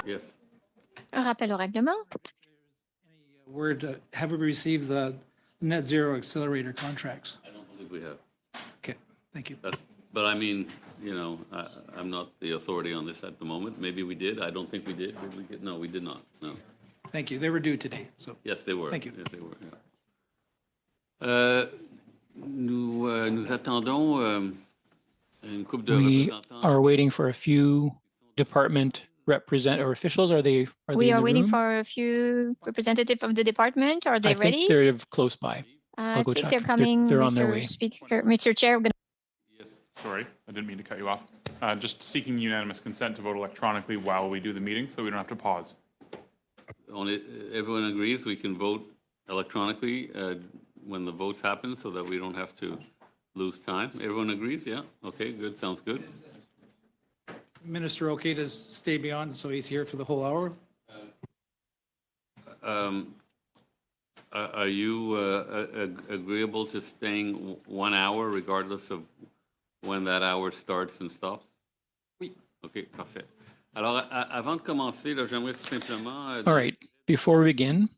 Yes. Un rappel au règlement. Have we received the net zero accelerator contracts? I don't believe we have. Okay, thank you. But I mean, I'm not the authority on this at the moment. Maybe we did. I don't think we did. Did we get? No, we did not. No. Thank you. They were due today. So yes, they were. Thank you. Yes, they were. Yeah. Nous attendons une couple de We représentants. are waiting for a few department officials. Are they We in are the waiting room? for a few representatives of the department. Are they I ready? think they're close by. I go think check. they're coming, They're on their Mr. way. Speaker, Mr. Chair. Yes. Sorry, I didn't mean to cut you off. Just seeking unanimous consent to vote electronically while we do the meeting, so we don't have to pause. Everyone agrees we can vote electronically when the votes happen, so that we don't have to lose time. Everyone agrees? Yeah. Okay. Good. Sounds good. Minister, okay to stay beyond, so he's here for the whole hour? Are you agreeable to staying 1 hour regardless of when that hour starts and stops? Oui. OK, parfait. Alors, avant de commencer, j'aimerais tout simplement... All right. Before we begin,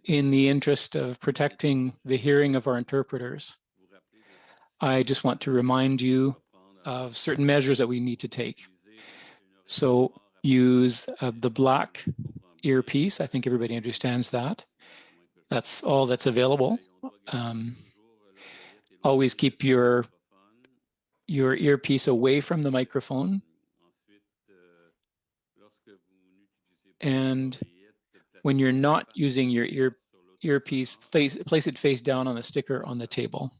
in the interest of protecting the hearing of our interpreters, I just want to remind you of certain measures that we need to take. So use the black earpiece. I think everybody understands that. That's all that's available. Always keep your earpiece away from the microphone. And when you're not using your earpiece, place it face down on a sticker on the table.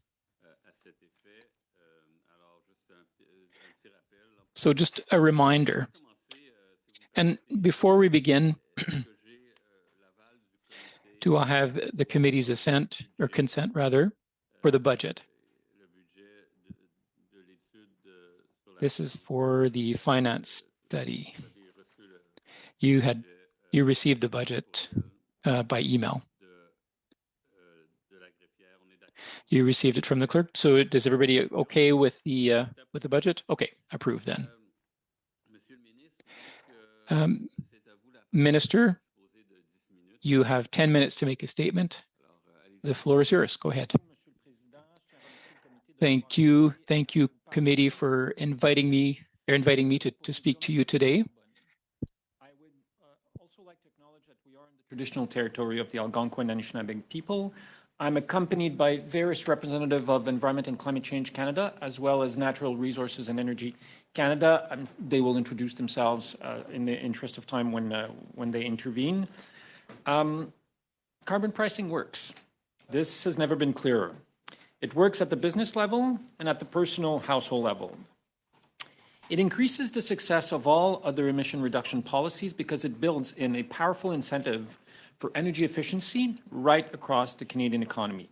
So just a reminder. And before we begin, do I have the committee's assent, or consent rather, for the budget? This is for the finance study. You received the budget by email. You received it from the clerk. So does everybody okay with the budget? Okay, approved then. Minister, you have 10 minutes to make a statement. The floor is yours. Go ahead. Thank you, committee, for inviting me to speak to you today. I would also like to acknowledge that we are in the traditional territory of the Algonquin and Anishinaabe people. I'm accompanied by various representatives of Environment and Climate Change Canada, as well as Natural Resources and Energy Canada. They will introduce themselves in the interest of time when they intervene. Carbon pricing works. This has never been clearer. It works at the business level and at the personal household level. It increases the success of all other emission reduction policies because it builds in a powerful incentive for energy efficiency right across the Canadian economy.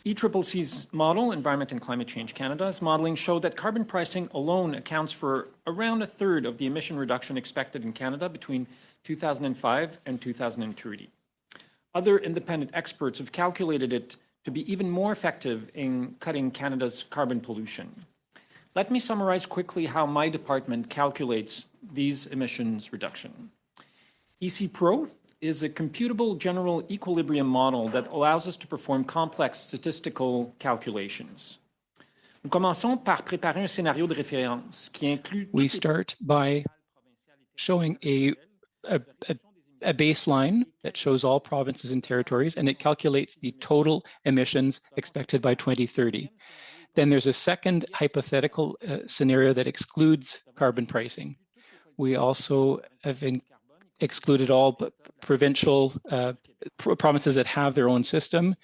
ECCC's model, Environment and Climate Change Canada's modeling, showed that carbon pricing alone accounts for around a third of the emission reduction expected in Canada between 2005 and 2030. Other independent experts have calculated it to be even more effective in cutting Canada's carbon pollution. Let me summarize quickly how my department calculates these emissions reduction. EC Pro is a computable general equilibrium model that allows us to perform complex statistical calculations. Nous commençons par préparer un scénario de référence qui inclut... We start by showing a baseline that shows all provinces and territories, and it calculates the total emissions expected by 2030. Then there's a second hypothetical scenario that excludes carbon pricing. We also have excluded all provincial provinces that have their own system.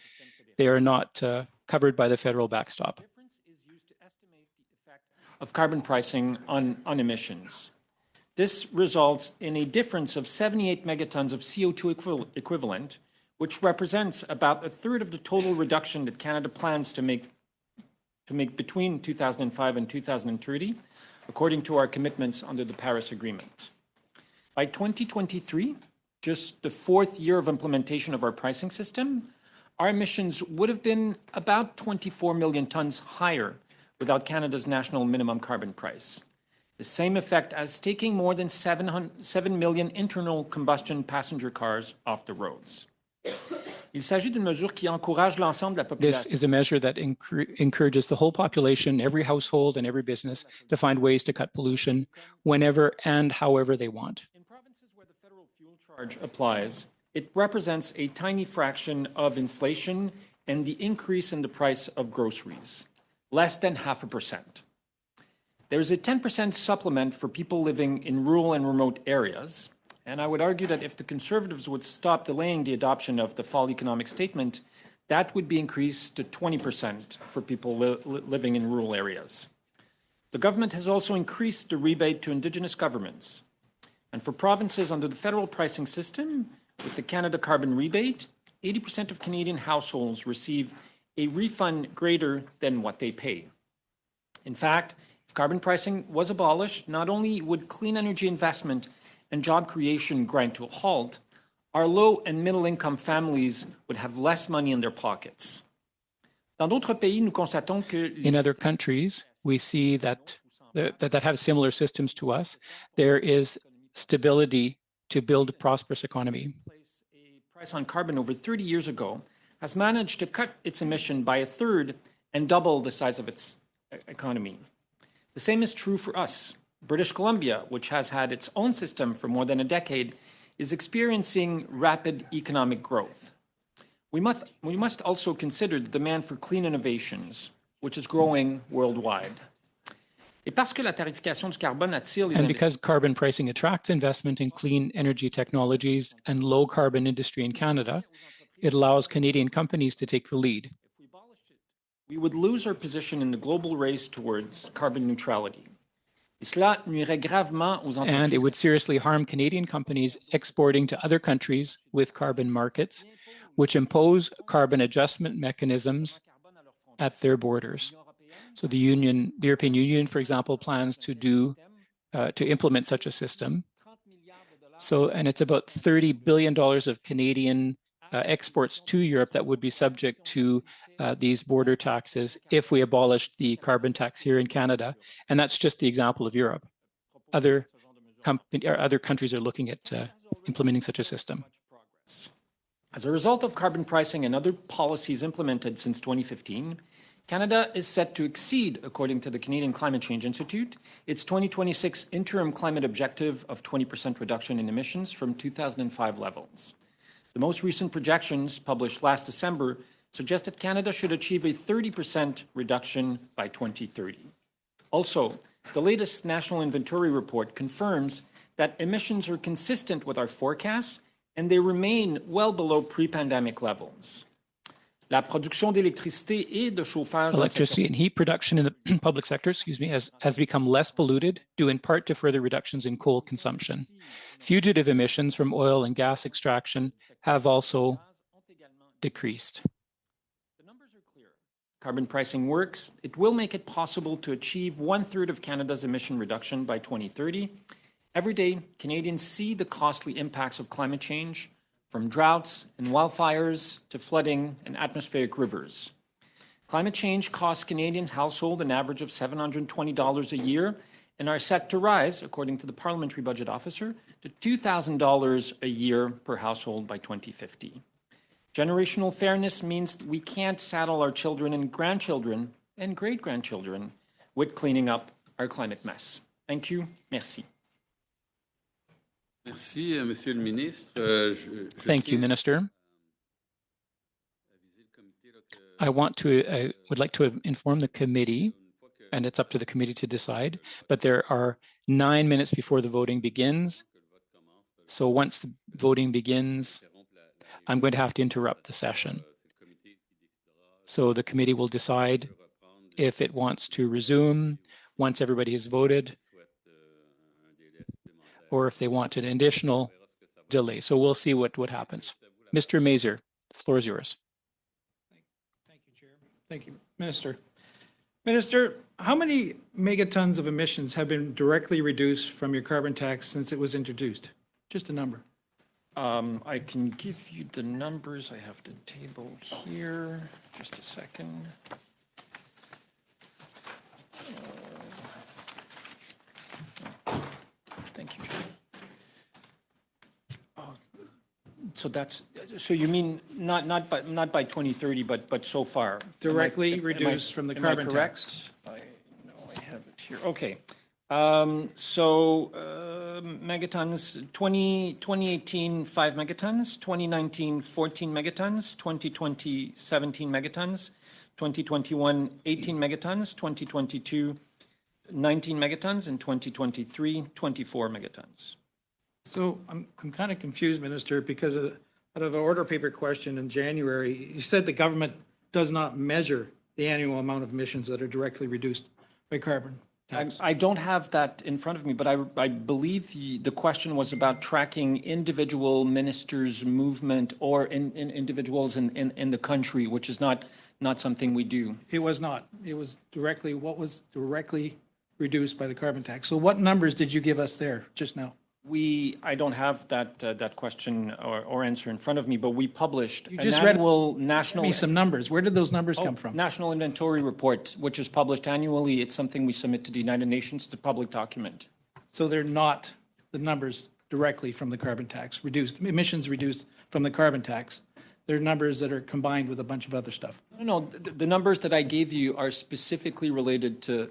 They are not covered by the federal backstop. The difference is used to estimate the effect of carbon pricing on emissions. This results in a difference of 78 megatons of CO2 equivalent, which represents about a third of the total reduction that Canada plans to make between 2005 and 2030, according to our commitments under the Paris Agreement. By 2023, just the fourth year of implementation of our pricing system, our emissions would have been about 24 million tons higher without Canada's national minimum carbon price. the same effect as taking more than 7 million internal combustion passenger cars off the roads. Il s'agit d'une mesure qui encourage l'ensemble de la This population. is a measure that encourages the whole population, every household and every business to find ways to cut pollution whenever and however they want. In provinces where the federal fuel charge applies, it represents a tiny fraction of inflation and the increase in the price of groceries, less than 0.5%. There's a 10% supplement for people living in rural and remote areas. And I would argue that if the Conservatives would stop delaying the adoption of the fall economic statement, that would be increased to 20% for people living in rural areas. The government has also increased the rebate to Indigenous governments. And for provinces under the federal pricing system, with the Canada Carbon Rebate, 80% of Canadian households receive a refund greater than what they pay. In fact, if carbon pricing was abolished, not only would clean energy investment and job creation grind to a halt, our low and middle income families would have less money in their pockets. Dans d'autres pays, nous constatons que In other countries, we see that have similar systems to us, there is stability to build a prosperous economy. a price on carbon over 30 years ago has managed to cut its emission by 1/3 and double the size of its economy. The same is true for us. British Columbia, which has had its own system for more than a decade, is experiencing rapid economic growth. We must also consider the demand for clean innovations, which is growing worldwide. Et parce que la tarification du carbone attire les And because carbon pricing attracts investment in clean energy technologies and low carbon industry in Canada, it allows Canadian companies to take the lead. If we abolished it, we would lose our position in the global race towards carbon neutrality. Et cela nuirait gravement aux And it entreprises. would seriously harm Canadian companies exporting to other countries with carbon markets, which impose carbon adjustment mechanisms at their borders. So the European Union, for example, plans to implement such a system. So, and it's about $30 billion of Canadian exports to Europe that would be subject to these border taxes if we abolished the carbon tax here in Canada. And that's just the example of Europe. Other countries are looking at implementing such a system. As a result of carbon pricing and other policies implemented since 2015, Canada is set to exceed, according to the Canadian Climate Change Institute, its 2026 interim climate objective of 20% reduction in emissions from 2005 levels. The most recent projections, published last December, suggest that Canada should achieve a 30% reduction by 2030. Also, the latest National Inventory Report confirms that emissions are consistent with our forecasts and they remain well below pre-pandemic levels. La production d'électricité et de chauffage dans le Electricity and heat production in the public sector, has become less polluted, due in part to further reductions in coal consumption. Fugitive emissions from oil and gas extraction have also decreased. The numbers are clear. Carbon pricing works. It will make it possible to achieve 1/3 of Canada's emission reduction by 2030. Every day, Canadians see the costly impacts of climate change, from droughts and wildfires to flooding and atmospheric rivers. Climate change costs Canadians household an average of $720 a year and are set to rise, according to the Parliamentary Budget Officer, to $2,000 a year per household by 2050. Generational fairness means we can't saddle our children and grandchildren and great-grandchildren with cleaning up our climate mess. Thank you. Merci. Merci, Monsieur le Ministre. Thank you, Minister. I would like to inform the committee, and it's up to the committee to decide, but there are 9 minutes before the voting begins. So once the voting begins, I'm going to have to interrupt the session. So the committee will decide if it wants to resume once everybody has voted, or if they want an additional delay. So we'll see what happens. Mr. Mazur, the floor is yours. Thank you, Chair. Thank you, Minister. Minister, how many megatons of emissions have been directly reduced from your carbon tax since it was introduced? Just a number. I can give you the numbers. I have the table here. Just a second. So that's, so you mean not by 2030, but so far? Am I- Directly am I- reduced from the am I carbon correct? tax. I know I have it here. Okay. Megatons, 2018, 5 megatons, 2019, 14 megatons, 2020, 17 megatons, 2021, 18 megatons, 2022, 19 megatons, and 2023, 24 megatons. So I'm kind of confused, Minister, because out of an order paper question in January, you said the government does not measure the annual amount of emissions that are directly reduced by carbon tax. I don't have that in front of me, but I believe the question was about tracking individual ministers' movement or individuals in the country, which is not something we do. It was not. It was directly, what was directly reduced by the carbon tax. So what numbers did you give us there just now? I don't have that question or answer in front of me, but we published You an just read annual Give national. me some numbers. Where did those numbers come from? National Inventory Report, which is published annually. It's something we submit to the United Nations. It's a public document. So they're not the numbers directly from the carbon tax, reduced, emissions reduced from the carbon tax. They're numbers that are combined with a bunch of other stuff. No, the numbers that I gave you are specifically related to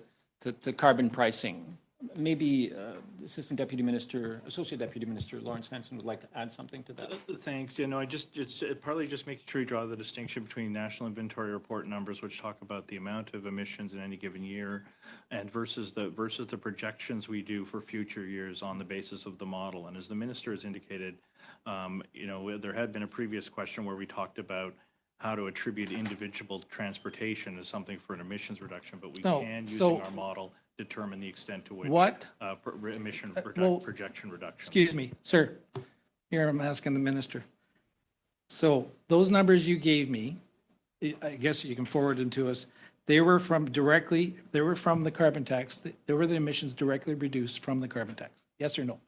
carbon pricing. Maybe Associate Deputy Minister Lawrence Hanson would like to add something to that. Thanks. I it's partly just making sure you draw the distinction between National Inventory Report numbers, which talk about the amount of emissions in any given year, and versus the projections we do for future years on the basis of the model. And as the minister has indicated, there had been a previous question where we talked about how to attribute individual transportation as something for an emissions reduction, but we can, using our model, determine the extent to which emission projection reduction. Excuse me, sir. Here I'm asking the minister. So those numbers you gave me, I guess you can forward them to us. They were from the carbon tax. They were the emissions directly reduced from the carbon tax. Yes or no?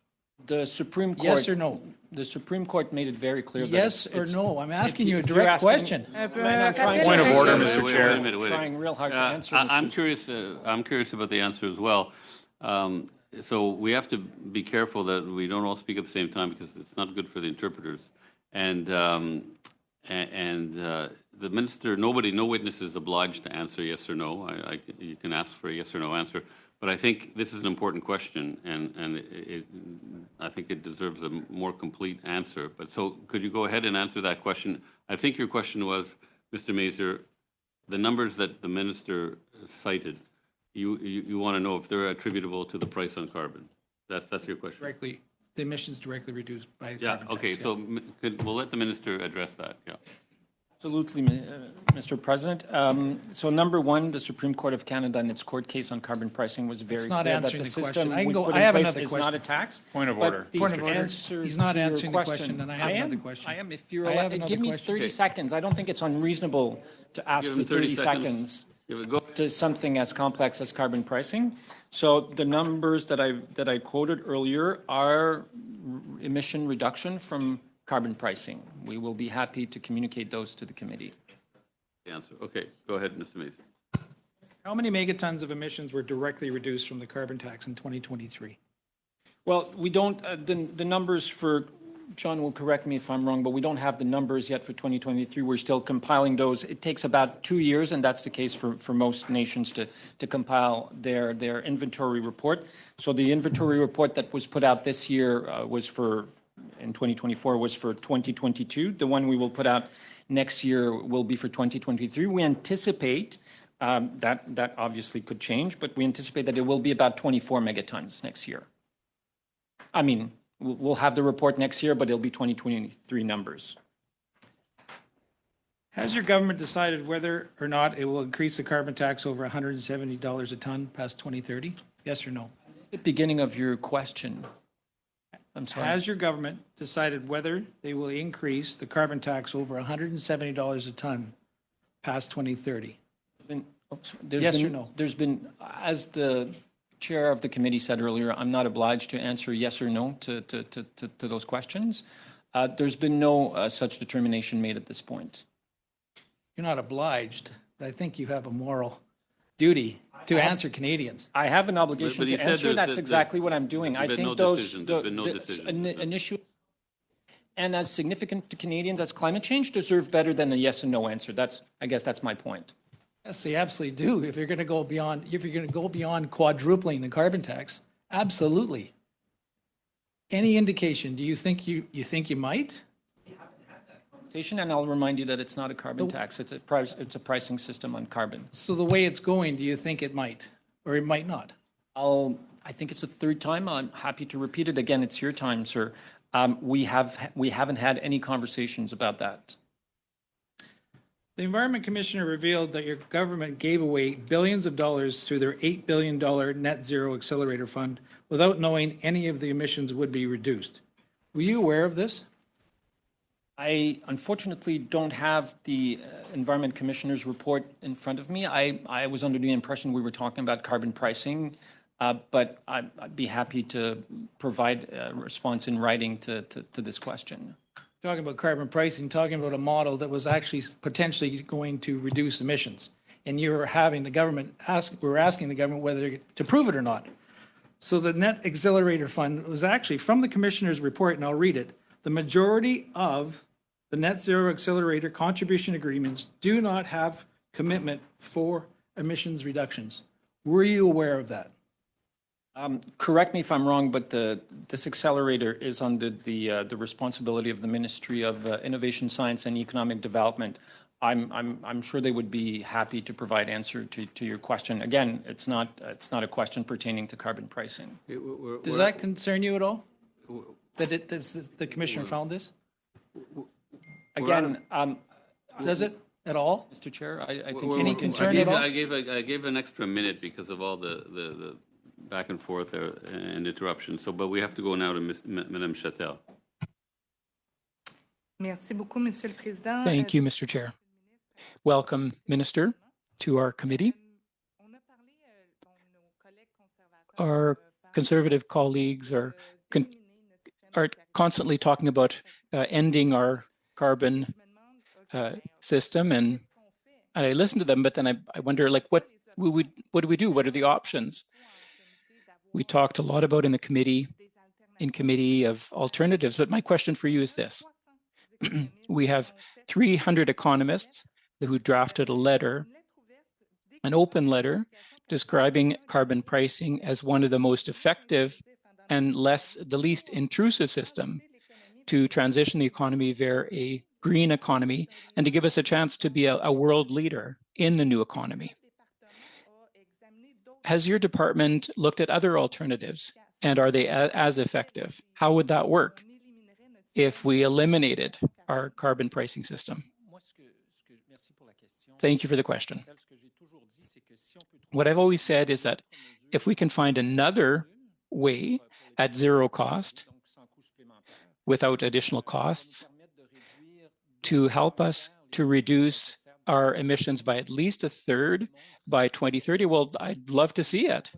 The Supreme Court. Yes or no? The Supreme Court made it very clear that Yes or it's- no? I'm asking you a if you're direct asking- question. Man, I'm trying Point of to order, answer- Mr. Chair. Wait a minute. Trying real hard to answer this. I'm curious. I'm curious about the answer as well. So we have to be careful that we don't all speak at the same time because it's not good for the interpreters. And the minister, no witness is obliged to answer yes or no. You can ask for a yes or no answer. But I think this is an important question, and I think it deserves a more complete answer. But so could you go ahead and answer that question? I think your question was, Mr. Mazur, the numbers that the minister cited, you want to know if they're attributable to the price on carbon. That's your question. Directly, the emissions directly reduced by Yeah, carbon tax. okay, so we'll let the minister address that, yeah. Absolutely, Mr. President. So number one, the Supreme Court of Canada in its court case on carbon pricing was very That's not clear that answering the the question. system I can we go- put I in have place another is not a question. tax. Point of but order, the Point of order. answer He's not to your answering the question, and I have another question. I am. If you're I have allowed, another give me question. 30 Okay. seconds. I don't think it's unreasonable to ask Give for him 30 30 seconds Give it- Go. to something as complex as carbon pricing. So the numbers that I quoted earlier are emission reduction from carbon pricing. We will be happy to communicate those to the committee. Answer. Okay, go ahead, Mr. Mazur. How many megatons of emissions were directly reduced from the carbon tax in 2023? Well, we don't, the numbers for, John will correct me if I'm wrong, but we don't have the numbers yet for 2023. We're still compiling those. It takes about 2 years, and that's the case for most nations to compile their inventory report. So the inventory report that was put out this year in 2024 was for 2022. The one we will put out next year will be for 2023. We anticipate that obviously could change, but we anticipate that it will be about 24 megatons next year. I mean, we'll have the report next year, but it'll be 2023 numbers. Has your government decided whether or not it will increase the carbon tax over $170 a ton past 2030? Yes or no? The beginning of your question. I'm sorry. Has your government decided whether they will increase the carbon tax over $170 a ton past 2030? Yes or no? There's been, as the chair of the committee said earlier, I'm not obliged to answer yes or no to those questions. There's been no such determination made at this point. You're not obliged, but I think you have a moral duty to answer Canadians. I have an obligation But he to said answer. there's- That's exactly what I'm doing. I there's been think no those, decision. There's been no decision. an issue. and as significant to Canadians as climate change deserve better than a yes and no answer. I guess that's my point. Yes, they absolutely do. If you're going to go beyond quadrupling the carbon tax, absolutely. Any indication? Do you think you might? And I'll remind you that it's not a carbon tax. It's a pricing system on carbon. So the way it's going, do you think it might, or it might not? I think it's the third time. I'm happy to repeat it again. It's your time, sir. We haven't had any conversations about that. The Environment Commissioner revealed that your government gave away billions of dollars through their $8 billion net zero accelerator fund without knowing any of the emissions would be reduced. Were you aware of this? I unfortunately don't have the Environment Commissioner's report in front of me. I was under the impression we were talking about carbon pricing, but I'd be happy to provide a response in writing to this question. Talking about carbon pricing, talking about a model that was actually potentially going to reduce emissions. And you were having the government we were asking the government whether to prove it or not. So the net accelerator fund was actually from the commissioner's report, and I'll read it. The majority of the net zero accelerator contribution agreements do not have commitment for emissions reductions. Were you aware of that? Correct me if I'm wrong, but this accelerator is under the responsibility of the Ministry of Innovation, Science, and Economic Development. I'm sure they would be happy to provide answer to your question. Again, it's not a question pertaining to carbon pricing. Does that concern you at all? That the commissioner found this? Again, Does it at all? Mr. Chair, I think Any concern at all? I gave an extra minute because of all the back and forth and interruptions. So, but we have to go now to Madame Chatel. Merci beaucoup, Monsieur le Président. Thank you, Mr. Chair. Welcome, Minister, to our committee. Our conservative colleagues are constantly talking about ending our carbon system, and I listen to them, but then I wonder, like, what do we do? What are the options? We talked a lot about in committee of alternatives, but my question for you is this. We have 300 economists who drafted a letter, an open letter, describing carbon pricing as one of the most effective and the least intrusive system to transition the economy via a green economy and to give us a chance to be a world leader in the new economy. Has your department looked at other alternatives, and are they as effective? How would that work if we eliminated our carbon pricing system? Thank you for the question. What I've always said is that if we can find another way at zero cost, without additional costs, to help us to reduce our emissions by at least a third by 2030, well, I'd love to see it.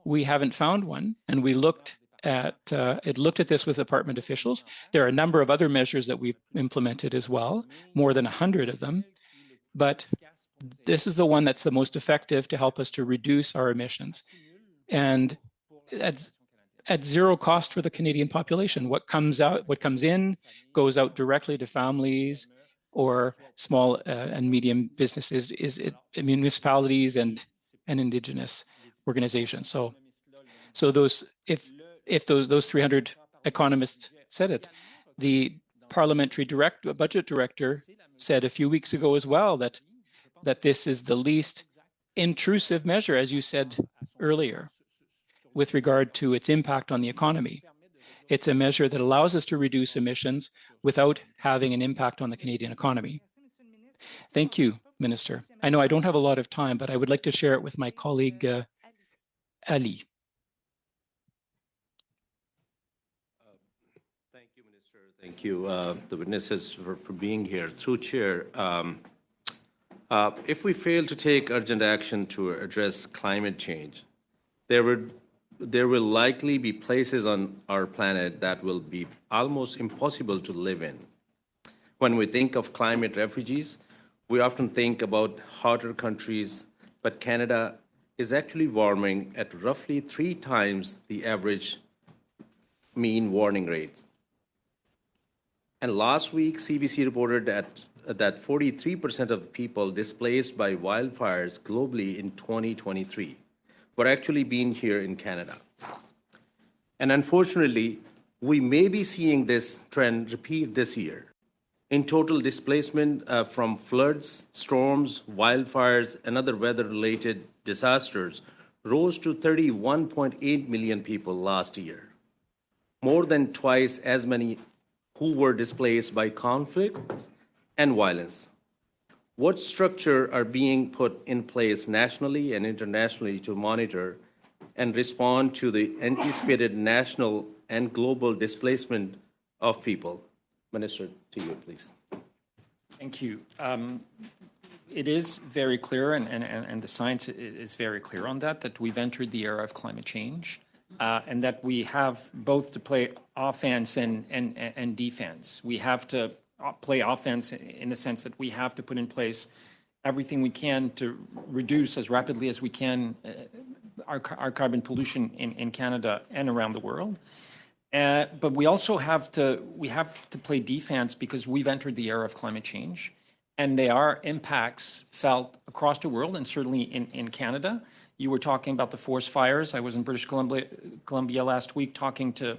We haven't found one, and we looked at this with department officials. There are a number of other measures that we've implemented as well, more than 100 of them, but this is the one that's the most effective to help us to reduce our emissions. And at zero cost for the Canadian population. What comes in goes out directly to families or small and medium businesses, municipalities and Indigenous organizations. So those, if those 300 economists said it, the parliamentary budget director said a few weeks ago as well that this is the least intrusive measure, as you said earlier, with regard to its impact on the economy. It's a measure that allows us to reduce emissions without having an impact on the Canadian economy. Thank you, Minister. I know I don't have a lot of time, but I would like to share it with my colleague, Ali. Thank you, Minister. Thank you, the witnesses, for being here. Through Chair, if we fail to take urgent action to address climate change, there will likely be places on our planet that will be almost impossible to live in. When we think of climate refugees, we often think about hotter countries, but Canada is actually warming at roughly 3 times the average mean warming rate. And last week, CBC reported that 43% of people displaced by wildfires globally in 2023 were actually being here in Canada. And unfortunately, we may be seeing this trend repeat this year. In total, displacement from floods, storms, wildfires, and other weather-related disasters rose to 31.8 million people last year, more than twice as many who were displaced by conflict and violence. What structure are being put in place nationally and internationally to monitor and respond to the anticipated national and global displacement of people? Minister, to you, please. Thank you. It is very clear, and the science is very clear on that we've entered the era of climate change, and that we have both to play offense and defense. We have to play offense in the sense that we have to put in place everything we can to reduce as rapidly as we can our carbon pollution in Canada and around the world. But we also have to play defense because we've entered the era of climate change, and there are impacts felt across the world and certainly in Canada. You were talking about the forest fires. I was in British Columbia last week talking to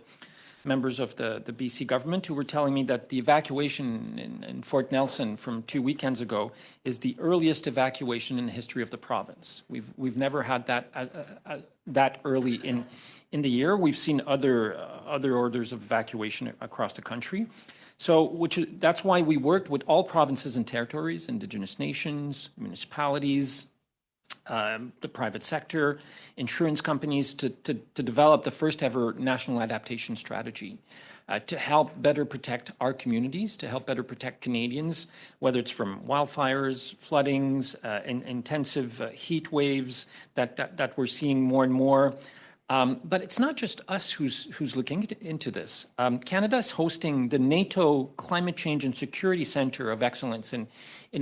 members of the BC government who were telling me that the evacuation in Fort Nelson from 2 weekends ago is the earliest evacuation in the history of the province. We've never had that early in the year. We've seen other orders of evacuation across the country. So that's why we worked with all provinces and territories, Indigenous nations, municipalities, the private sector, insurance companies to develop the first ever national adaptation strategy to help better protect our communities, to help better protect Canadians, whether it's from wildfires, floodings, intensive heat waves that we're seeing more and more. But it's not just us who's looking into this. Canada is hosting the NATO Climate Change and Security Center of Excellence in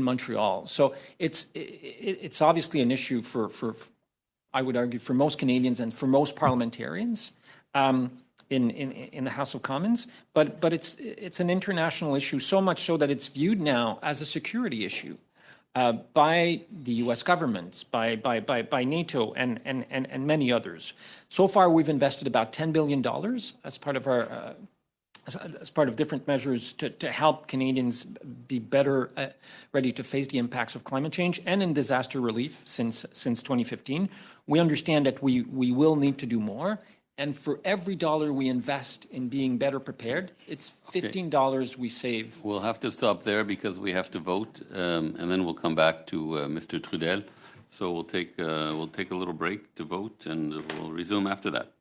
Montreal. So it's obviously an issue for I would argue for most Canadians and for most parliamentarians in the House of Commons. But it's an international issue, so much so that it's viewed now as a security issue. By the U.S. governments, by NATO, and many others. So far, we've invested about $10 billion as part of our as part of different measures to help Canadians be better ready to face the impacts of climate change and in disaster relief since 2015. We understand that we will need to do more. And for every dollar we invest in being better prepared, it's $15 we save. We'll have to stop there because we have to vote, and then we'll come back to Mr. Trudel. So we'll take a little break to vote, and we'll resume after that.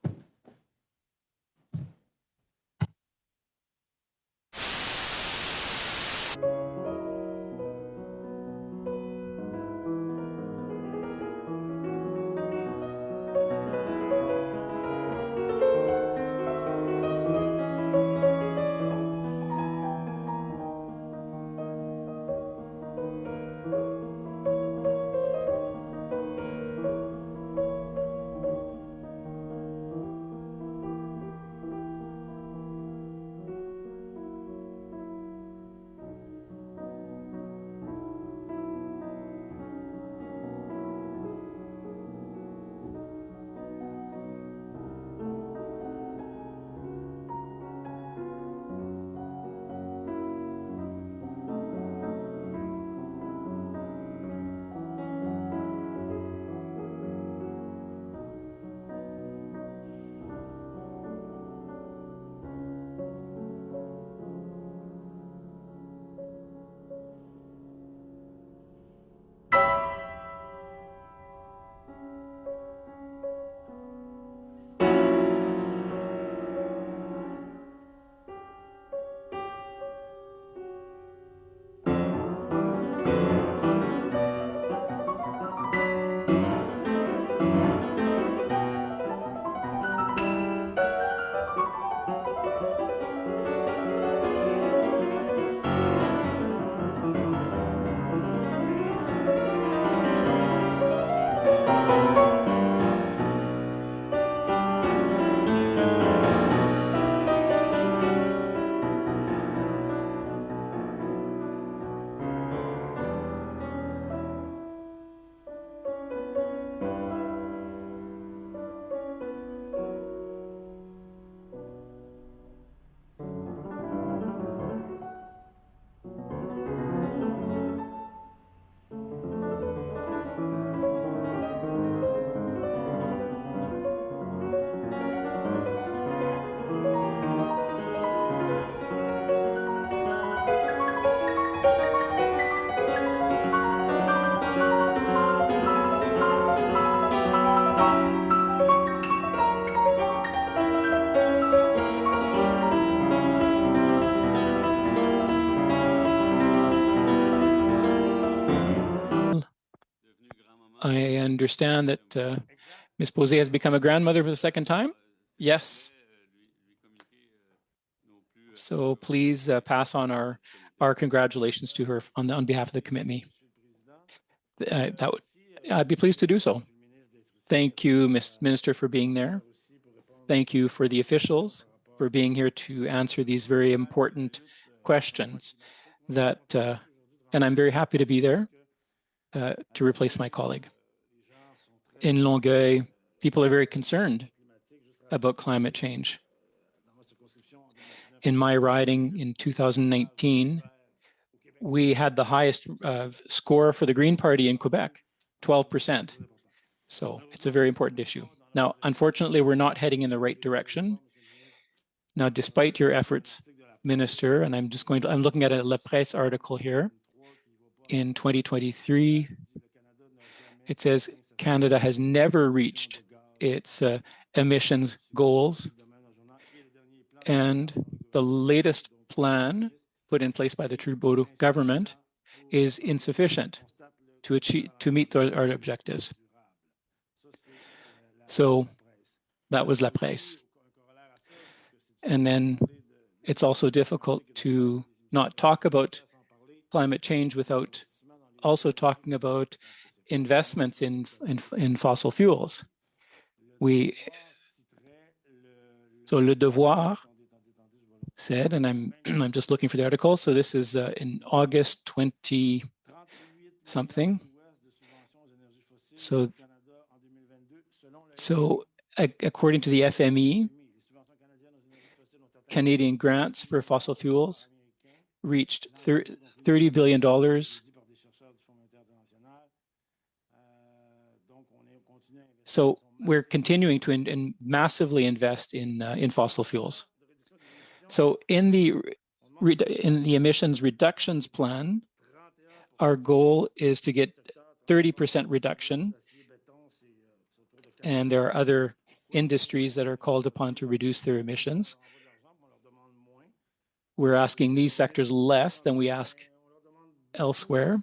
understand that Ms. Posé has become a grandmother for the second time. Yes. So please pass on our congratulations to her on behalf of the committee. I'd be pleased to do so. Thank you, Ms. Minister, for being there. Thank you for the officials for being here to answer these very important questions and I'm very happy to be there to replace my colleague. In Longueuil, people are very concerned about climate change. In my riding in 2019, we had the highest score for the Green Party in Quebec, 12%. So it's a very important issue. Now, unfortunately, we're not heading in the right direction. Now, despite your efforts, Minister, and I'm looking at a La Presse article here. In 2023, it says Canada has never reached its emissions goals. And the latest plan put in place by the Trudeau government is insufficient to meet our objectives. So that was La Presse. And then it's also difficult to not talk about climate change without also talking about investments in fossil fuels. So Le Devoir said, and I'm just looking for the article. So this is in August 20 something. So according to the FME, Canadian grants for fossil fuels reached $30 billion. So we're continuing to massively invest in fossil fuels. So in the emissions reductions plan, our goal is to get 30% reduction. And there are other industries that are called upon to reduce their emissions. We're asking these sectors less than we ask elsewhere.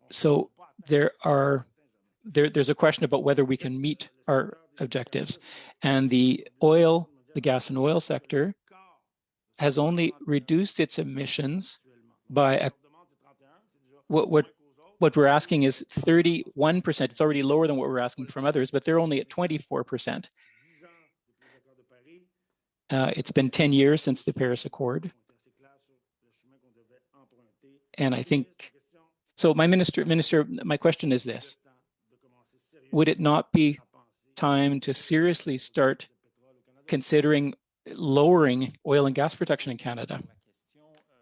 So there's a question about whether we can meet our objectives. And the gas and oil sector has only reduced its emissions by what we're asking is 31%. It's already lower than what we're asking from others, but they're only at 24%. It's been 10 years since the Paris Accord. And I think, so my minister, my question is this. Would it not be time to seriously start considering lowering oil and gas production in Canada?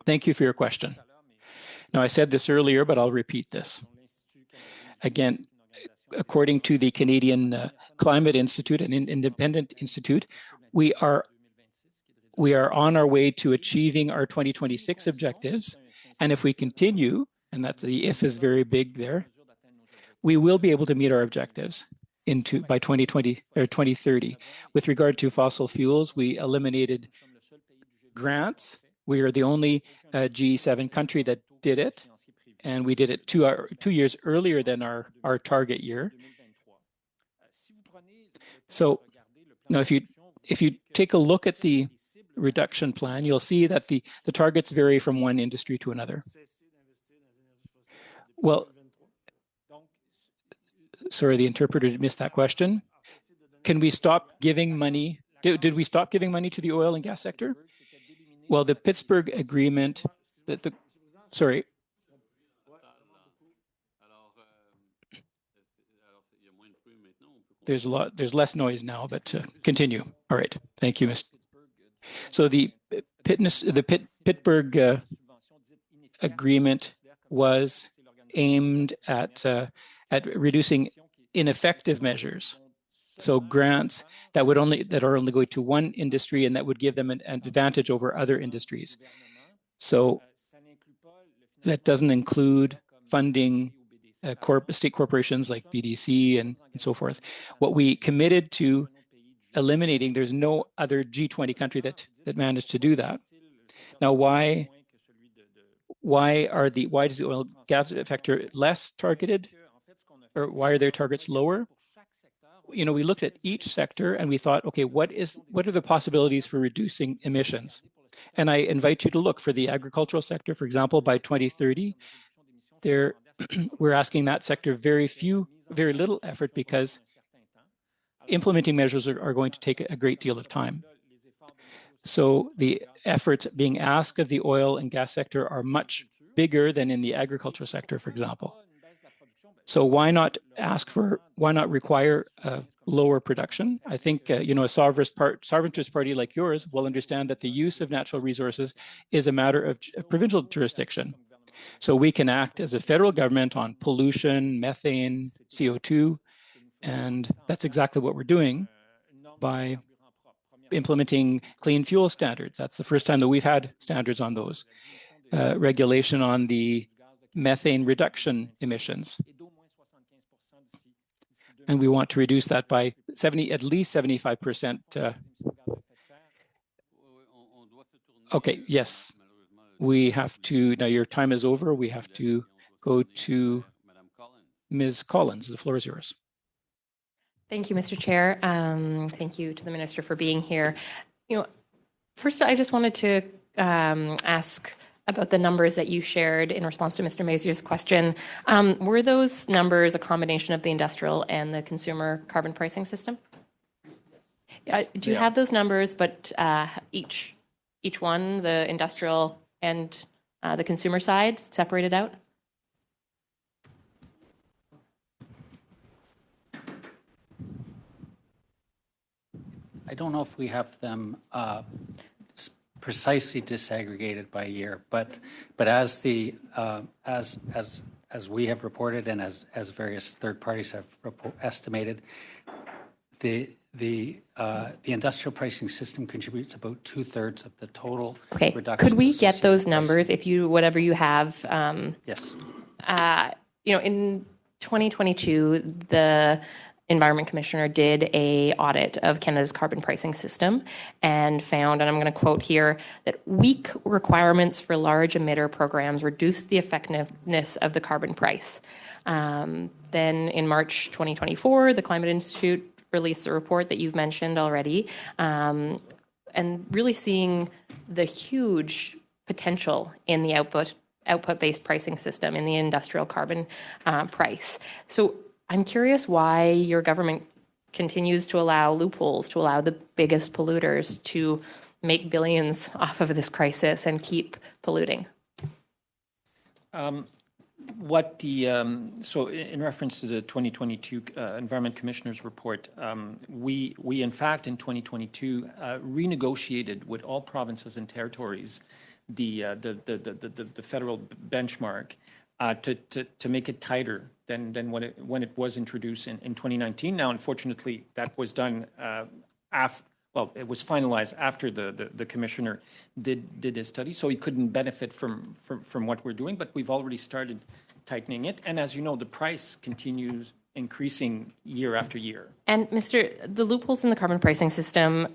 Thank you for your question. Now, I said this earlier, but I'll repeat this. Again, according to the Canadian Climate Institute, an independent institute, we are on our way to achieving our 2026 objectives. And if we continue, and that's the if is very big there, we will be able to meet our objectives by 2020 or 2030. With regard to fossil fuels, we eliminated grants. We are the only G7 country that did it, and we did it 2 years earlier than our target year. So now, if you take a look at the reduction plan, you'll see that the targets vary from one industry to another. Well, sorry, the interpreter missed that question. Can we stop giving money? Did we stop giving money to the oil and gas sector? Well, the Pittsburgh Agreement, sorry. There's less noise now, but continue. All right, thank you, Mr. So the Pittsburgh Agreement was aimed at reducing ineffective measures. So grants that are only going to one industry and that would give them an advantage over other industries. So that doesn't include funding state corporations like BDC and so forth. What we committed to eliminating, there's no other G20 country that managed to do that. Now, why does the oil and gas sector less targeted, or why are their targets lower? You know, we looked at each sector and we thought, okay, what are the possibilities for reducing emissions? And I invite you to look for the agricultural sector, for example, by 2030, we're asking that sector very little effort, because implementing measures are going to take a great deal of time. So the efforts being asked of the oil and gas sector are much bigger than in the agricultural sector, for example. So why not require lower production? I think a sovereigntist party like yours will understand that the use of natural resources is a matter of provincial jurisdiction. So we can act as a federal government on pollution, methane, CO2, and that's exactly what we're doing by implementing clean fuel standards. That's the first time that we've had standards on those. Regulation on the methane reduction emissions. And we want to reduce that by at least 75%. Okay, yes. We have to, now your time is over. We have to go to Ms. Collins. The floor is yours. Thank you, Mr. Chair. Thank you to the Minister for being here. You know, first, I just wanted to ask about the numbers that you shared in response to Mr. Mazier's question. Were those numbers a combination of the industrial and the consumer carbon pricing system? Do you have those numbers, but each one, the industrial and the consumer side, separated out? I don't know if we have them precisely disaggregated by year, but as the as we have reported and as various third parties have estimated, the industrial pricing system contributes about 2/3 of the total reduction. Could we get those numbers if whatever you have? Yes. In 2022, the Environment Commissioner did a audit of Canada's carbon pricing system and found, and I'm going to quote here, that weak requirements for large emitter programs reduce the effectiveness of the carbon price. Then in March 2024, the Climate Institute released a report that you've mentioned already, and really seeing the huge potential in the output-based pricing system in the industrial carbon price. So I'm curious why your government continues to allow loopholes, to allow the biggest polluters to make billions off of this crisis and keep polluting. So in reference to the 2022 Environment Commissioner's report, we in fact in 2022 renegotiated with all provinces and territories the federal benchmark to make it tighter than when it was introduced in 2019. Now, unfortunately, that was done it was finalized after the commissioner did his study, so he couldn't benefit from what we're doing. But we've already started tightening it, and as you know, the price continues increasing year after year. And the loopholes in the carbon pricing system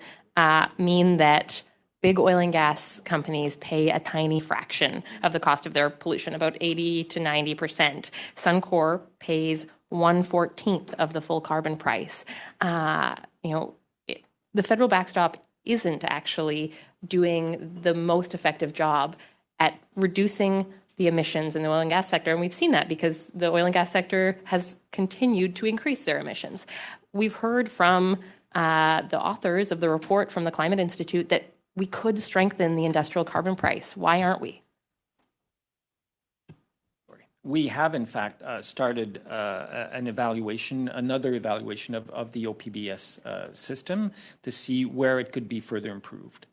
mean that big oil and gas companies pay a tiny fraction of the cost of their pollution, about 80 to 90%. Suncor pays 1/14 of the full carbon price. The federal backstop isn't actually doing the most effective job at reducing the emissions in the oil and gas sector. And we've seen that because the oil and gas sector has continued to increase their emissions. We've heard from the authors of the report from the Climate Institute that we could strengthen the industrial carbon price. Why aren't we? We have, in fact, started another evaluation of the OPBS system to see where it could be further improved.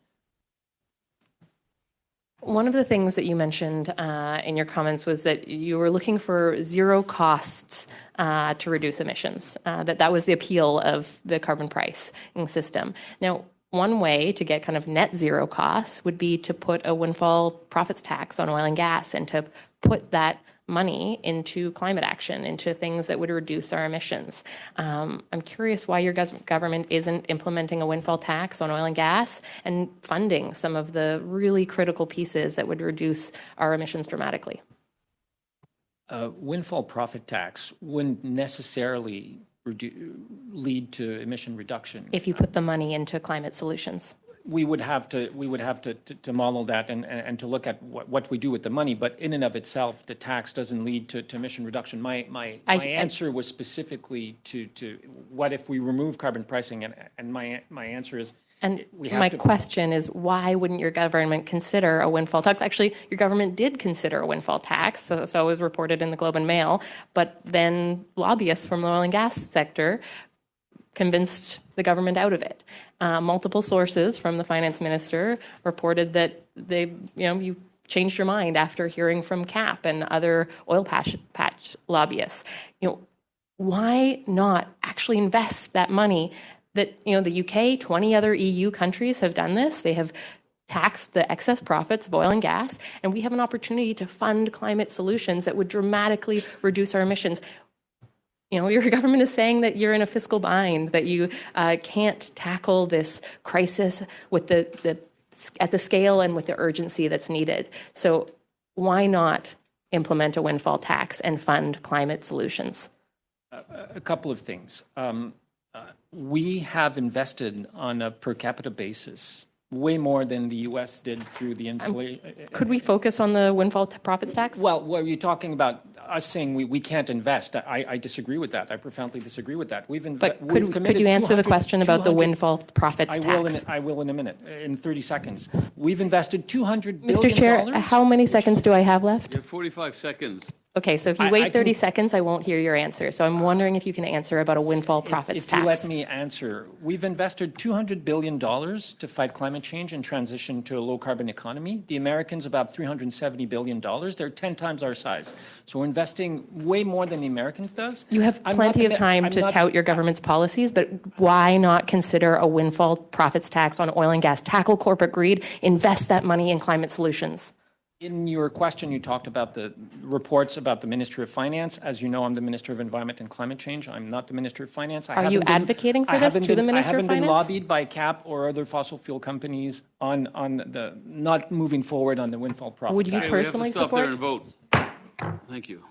One of the things that you mentioned in your comments was that you were looking for zero costs to reduce emissions, that was the appeal of the carbon pricing system. Now, one way to get kind of net zero costs would be to put a windfall profits tax on oil and gas and to put that money into climate action, into things that would reduce our emissions. I'm curious why your government isn't implementing a windfall tax on oil and gas and funding some of the really critical pieces that would reduce our emissions dramatically. Windfall profit tax wouldn't necessarily lead to emission reduction. If you put the money into climate solutions. We would have to model that and to look at what we do with the money. But in and of itself, the tax doesn't lead to emission reduction. My answer was specifically to what if we remove carbon pricing, and my answer is. And my question is, why wouldn't your government consider a windfall tax? Actually, your government did consider a windfall tax, so it was reported in the Globe and Mail, but then lobbyists from the oil and gas sector convinced the government out of it. Multiple sources from the finance minister reported that you changed your mind after hearing from CAP and other oil patch lobbyists. Why not actually invest that money? That the UK, 20 other EU countries have done this. They have taxed the excess profits of oil and gas, and we have an opportunity to fund climate solutions that would dramatically reduce our emissions. Your government is saying that you're in a fiscal bind, that you can't tackle this crisis with at the scale and with the urgency that's needed. So why not implement a windfall tax and fund climate solutions? A couple of things. We have invested on a per capita basis way more than the U.S. did through the inflation. Could we focus on the windfall profits tax? Well, what are you talking about? Us saying we can't invest. I disagree with that. I profoundly disagree with that. But could you answer the question about the windfall profits tax? I will in a minute, in 30 seconds. We've invested $200 billion. Mr. Chair, how many seconds do I have left? You have 45 seconds. Okay, so if you wait 30 seconds, I won't hear your answer. So I'm wondering if you can answer about a windfall profits tax. If you let me answer, we've invested $200 billion to fight climate change and transition to a low-carbon economy. The Americans, about $370 billion. They're 10 times our size. So we're investing way more than the Americans does. You have plenty of time to tout your government's policies, but why not consider a windfall profits tax on oil and gas? Tackle corporate greed, invest that money in climate solutions. In your question, you talked about the reports about the Ministry of Finance. As you know, I'm the Minister of Environment and Climate Change. I'm not the Minister of Finance. Are you advocating for this to the Minister of Finance? I haven't been lobbied by CAP or other fossil fuel companies on the not moving forward on the windfall profit tax. Would you personally support? We have to stop there and vote. Thank you.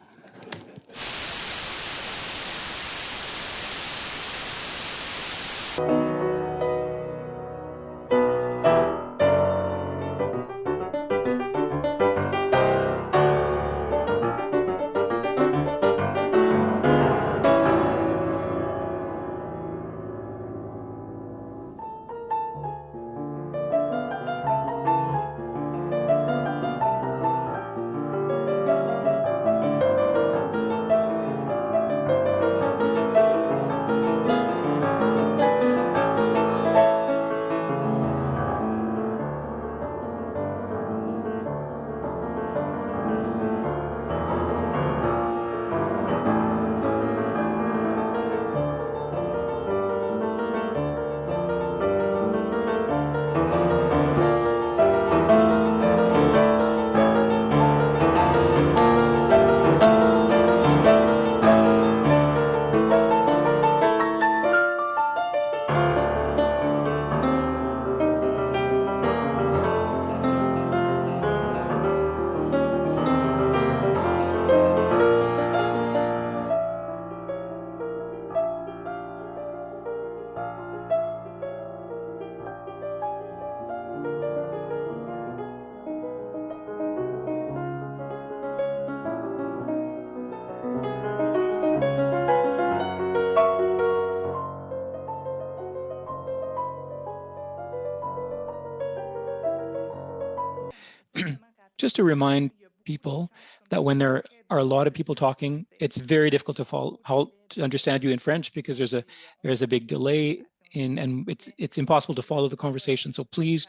Just to remind people that when there are a lot of people talking, it's very difficult to understand you in French because there's a big delay and it's impossible to follow the conversation. So please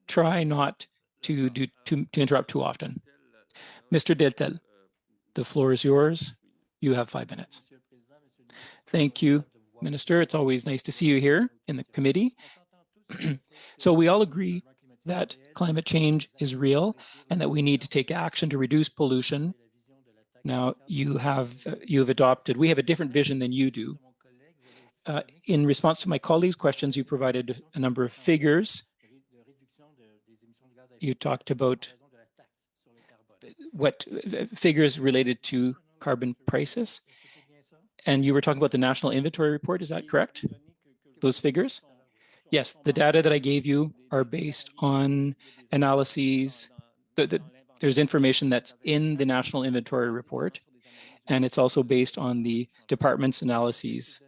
try not to interrupt too often. Mr. Deltel, the floor is yours. You have 5 minutes. Thank you, Minister. It's always nice to see you here in the committee. So we all agree that climate change is real and that we need to take action to reduce pollution. Now, you have adopted, we have a different vision than you do. In response to my colleagues' questions, you provided a number of figures. You talked about what figures related to carbon prices. And you were talking about the National Inventory Report, is that correct? Those figures? Yes, the data that I gave you are based on analyses. There's information that's in the National Inventory Report, and it's also based on the department's analyses.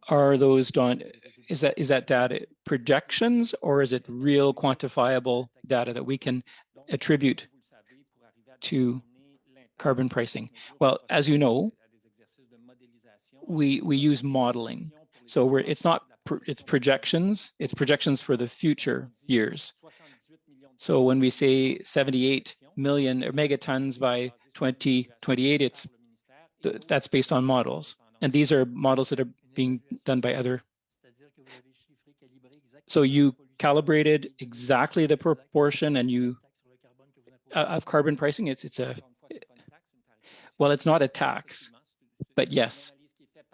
Are those done, is that data projections, or is it real quantifiable data that we can attribute to carbon pricing? Well, as you know, we use modeling. So it's projections for the future years. So when we say 78 million megatons by 2028, that's based on models. And these are models that are being done by other. So you calibrated exactly the proportion and of carbon pricing. It's not a tax, but yes,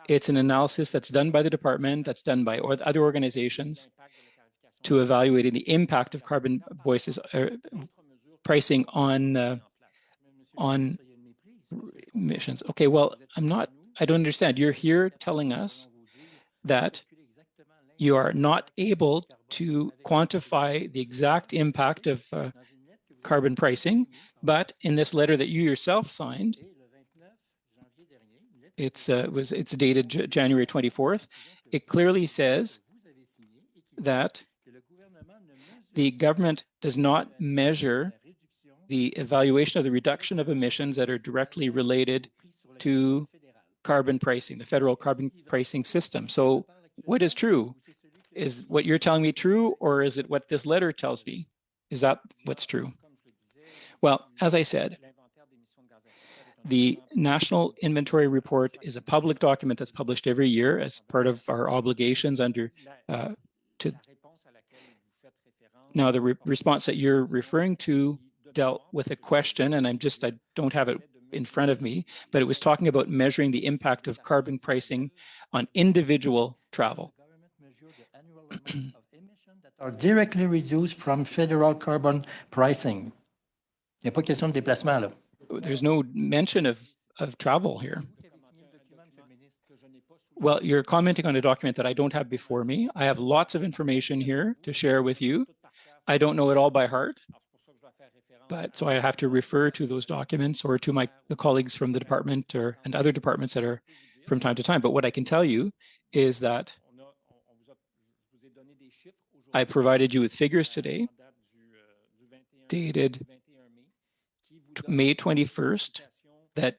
it's an analysis that's done by the department, that's done by other organizations to evaluating the impact of carbon pricing on emissions. Okay, well, I don't understand. You're here telling us that you are not able to quantify the exact impact of carbon pricing, but in this letter that you yourself signed, it's dated January 24th. It clearly says that the government does not measure the evaluation of the reduction of emissions that are directly related to carbon pricing, the federal carbon pricing system. So what is true? Is what you're telling me true, or is it what this letter tells me? Is that what's true? Well, as I said, the National Inventory Report is a public document that's published every year as part of our obligations under Now, the response that you're referring to dealt with a question, and I don't have it in front of me, but it was talking about measuring the impact of carbon pricing on individual travel. Are directly reduced from federal carbon pricing. Il n'y a pas question de déplacement, là. There's no mention of travel here. Well, you're commenting on a document that I don't have before me. I have lots of information here to share with you. I don't know it all by heart, but so I have to refer to those documents or to the colleagues from the department and other departments that are from time to time. But what I can tell you is that I provided you with figures today, dated May 21st, that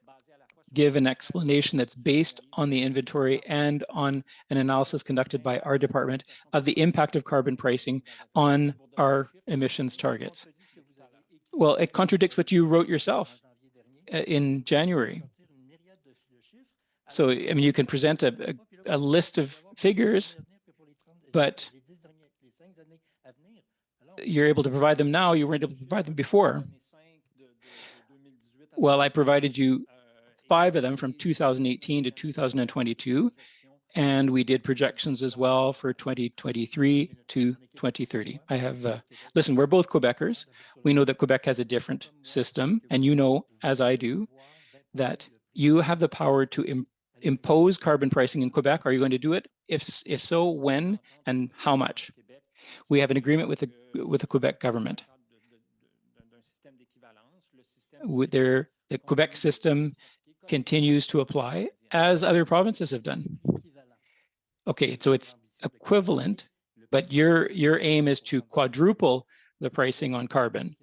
give an explanation that's based on the inventory and on an analysis conducted by our department of the impact of carbon pricing on our emissions targets. Well, it contradicts what you wrote yourself in January. So, I mean, you can present a list of figures, but you're able to provide them now. You weren't able to provide them before. Well, I provided you 5 of them from 2018 to 2022, and we did projections as well for 2023 to 2030. I have, listen, we're both Quebecers. We know that Quebec has a different system, and you know, as I do, that you have the power to impose carbon pricing in Quebec. Are you going to do it? If so, when and how much? We have an agreement with the Quebec government. The Quebec system continues to apply as other provinces have done. Okay, so it's equivalent, but your aim is to quadruple the pricing on carbon.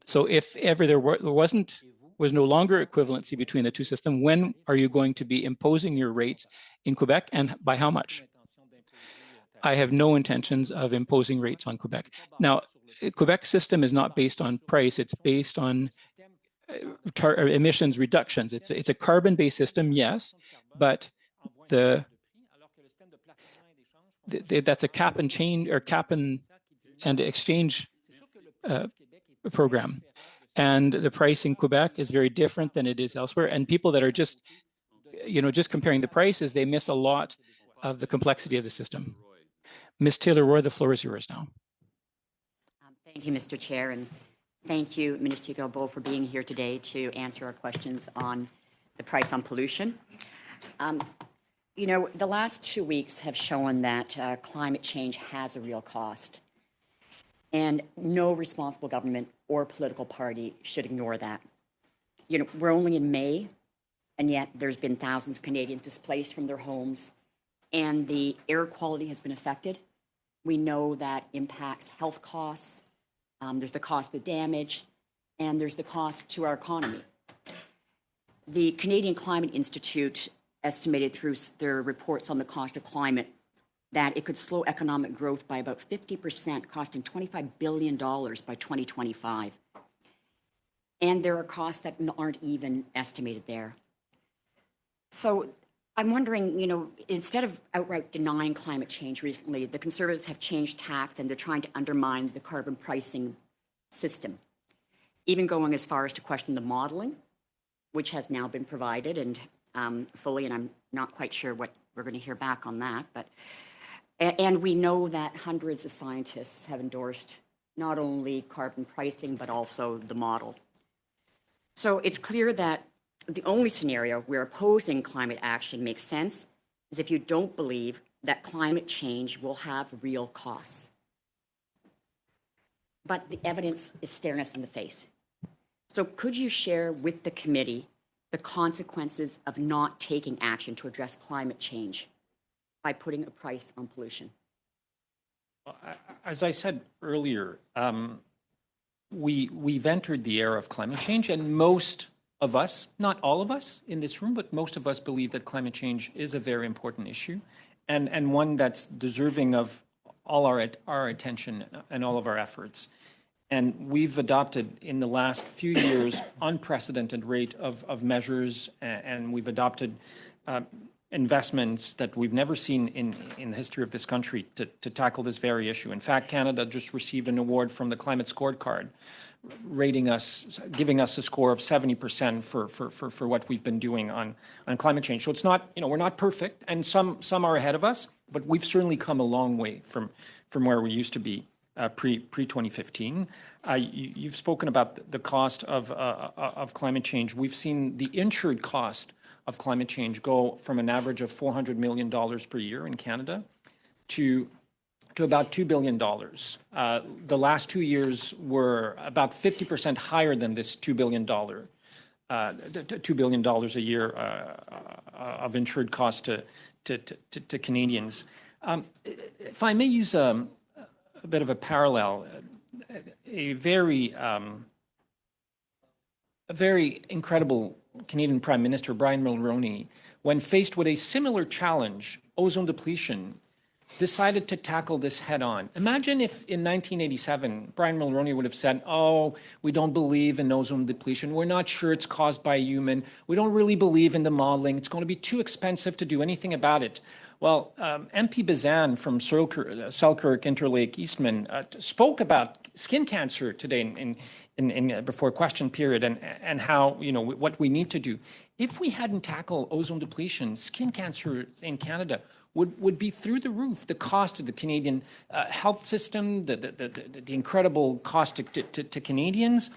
So if ever there was no longer equivalency between the two systems, when are you going to be imposing your rates in Quebec, and by how much? I have no intentions of imposing rates on Quebec. Now, Quebec system is not based on price, it's based on emissions reductions. It's a carbon-based system, yes, but that's a cap and change or cap and and exchange program. And the price in Quebec is very different than it is elsewhere. And people that are just, just comparing the prices, they miss a lot of the complexity of the system. Ms. Taylor-Roy, the floor is yours now. Thank you, Mr. Chair, and thank you, Minister Guilbeault, for being here today to answer our questions on the price on pollution. The last 2 weeks have shown that climate change has a real cost, and no responsible government or political party should ignore that. We're only in May, and yet there's been thousands of Canadians displaced from their homes, and the air quality has been affected. We know that impacts health costs. There's the cost of damage, and there's the cost to our economy. The Canadian Climate Institute estimated through their reports on the cost of climate that it could slow economic growth by about 50%, costing $25 billion by 2025. And there are costs that aren't even estimated there. So I'm wondering, instead of outright denying climate change recently, the Conservatives have changed tacks and they're trying to undermine the carbon pricing system, even going as far as to question the modeling, which has now been provided and fully, and I'm not quite sure what we're going to hear back on that. And we know that hundreds of scientists have endorsed not only carbon pricing, but also the model. So it's clear that the only scenario where opposing climate action makes sense is if you don't believe that climate change will have real costs. But the evidence is staring us in the face. So could you share with the committee the consequences of not taking action to address climate change by putting a price on pollution? As I said earlier, we've entered the era of climate change, and most of us, not all of us in this room, but most of us believe that climate change is a very important issue and one that's deserving of all our attention and all of our efforts. And we've adopted in the last few years unprecedented rate of measures, and we've adopted investments that we've never seen in the history of this country to tackle this very issue. In fact, Canada just received an award from the Climate Scorecard, rating us, giving us a score of 70% for what we've been doing on climate change. So it's not, we're not perfect, and some are ahead of us, but we've certainly come a long way from where we used to be pre-2015. You've spoken about the cost of climate change. We've seen the insured cost of climate change go from an average of $400 million per year in Canada to about $2 billion. The last 2 years were about 50% higher than this $2 billion a year of insured cost to Canadians. If I may use a bit of a parallel, a very incredible Canadian Prime Minister, Brian Mulroney, when faced with a similar challenge, ozone depletion, decided to tackle this head on. Imagine if in 1987, Brian Mulroney would have said, we don't believe in ozone depletion. We're not sure it's caused by a human. We don't really believe in the modeling. It's going to be too expensive to do anything about it. Well, MP Bazan from Selkirk, Interlake, Eastman spoke about skin cancer today before question period and how, what we need to do. If we hadn't tackled ozone depletion, skin cancer in Canada would be through the roof. The cost of the Canadian health system, the incredible cost to Canadians.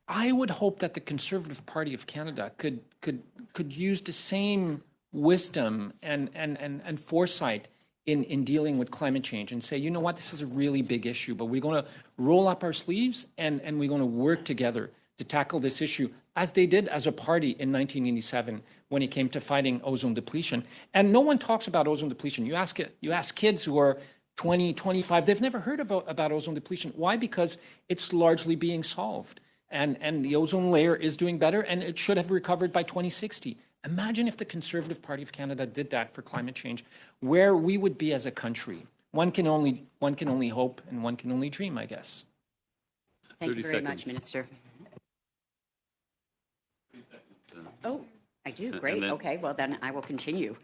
I would hope that the Conservative Party of Canada could use the same wisdom and foresight in dealing with climate change and say, you know what, this is a really big issue, but we're going to roll up our sleeves and we're going to work together to tackle this issue, as they did as a party in 1987 when it came to fighting ozone depletion. And no one talks about ozone depletion. You ask kids who are 20, 25, they've never heard about ozone depletion. Why? Because it's largely being solved. And the ozone layer is doing better, and it should have recovered by 2060. Imagine if the Conservative Party of Canada did that for climate change, where we would be as a country. One can only hope, and one can only dream, I guess. Thank you very much, Minister. Oh, I do. Great. Okay. Well, then I will continue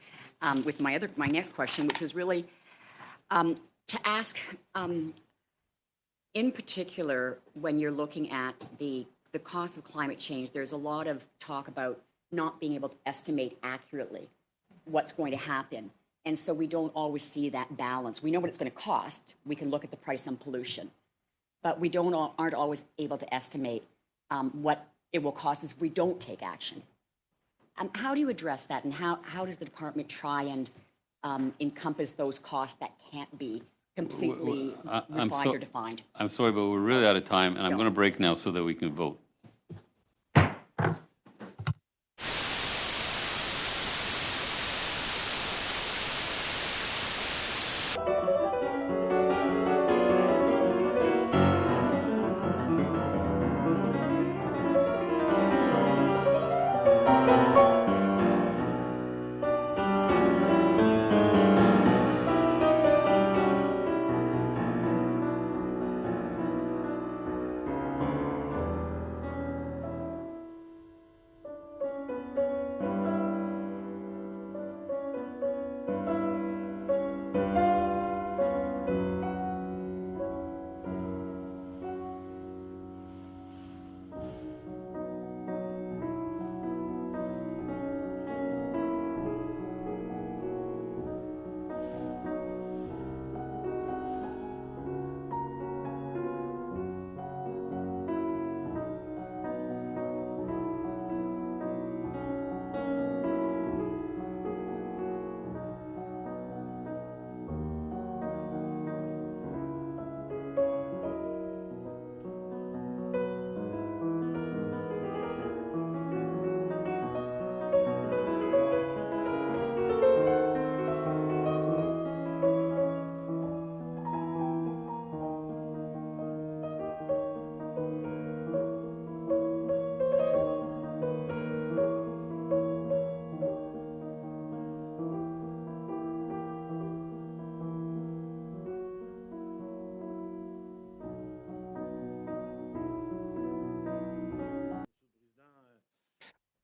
with my next question, which was really to ask In particular, when you're looking at the cost of climate change, there's a lot of talk about not being able to estimate accurately what's going to happen. And so we don't always see that balance. We know what it's going to cost. We can look at the price on pollution, but we aren't always able to estimate what it will cost us if we don't take action. How do you address that, and how does the department try and encompass those costs that can't be completely refined or defined? I'm sorry, but we're really out of time, and I'm going to break now so that we can vote.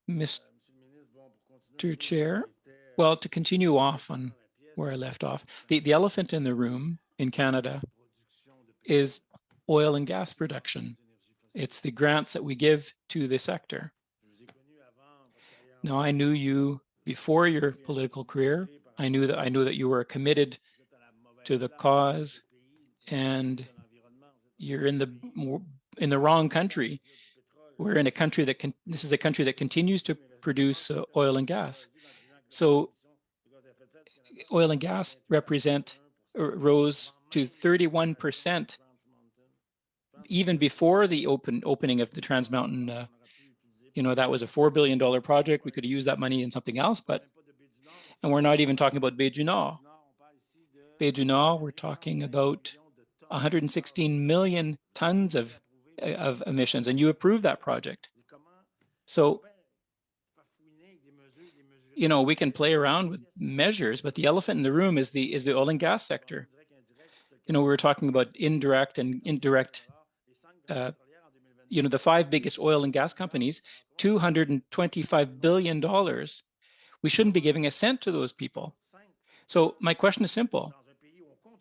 Mr. Chair, well, to continue off on where I left off, the elephant in the room in Canada is oil and gas production. It's the grants that we give to the sector. Now, I knew you before your political career. I knew that you were committed to the cause, and you're in the wrong country. We're in a country this is a country that continues to produce oil and gas. So oil and gas rose to 31% even before the opening of the Trans Mountain. That was a $4 billion project. We could have used that money in something else, and we're not even talking about Baie du Nord. Baie du Nord, we're talking about 116 million tons of emissions, and you approved that project. So, we can play around with measures, but the elephant in the room is the oil and gas sector. We were talking about indirect and indirect. The 5 biggest oil and gas companies, $225 billion. We shouldn't be giving a cent to those people. So my question is simple.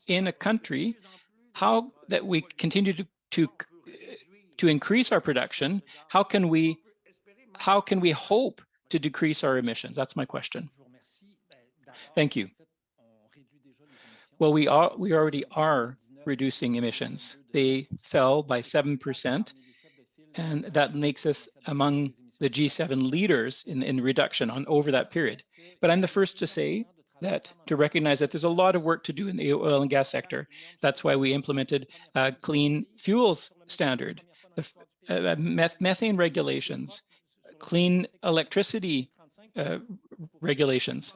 In a country, how that we continue to increase our production, how can we hope to decrease our emissions? That's my question. Thank you. Well, we already are reducing emissions. They fell by 7%, and that makes us among the G7 leaders in reduction over that period. But I'm the first to say to recognize that there's a lot of work to do in the oil and gas sector. That's why we implemented a clean fuels standard, methane regulations, clean electricity regulations.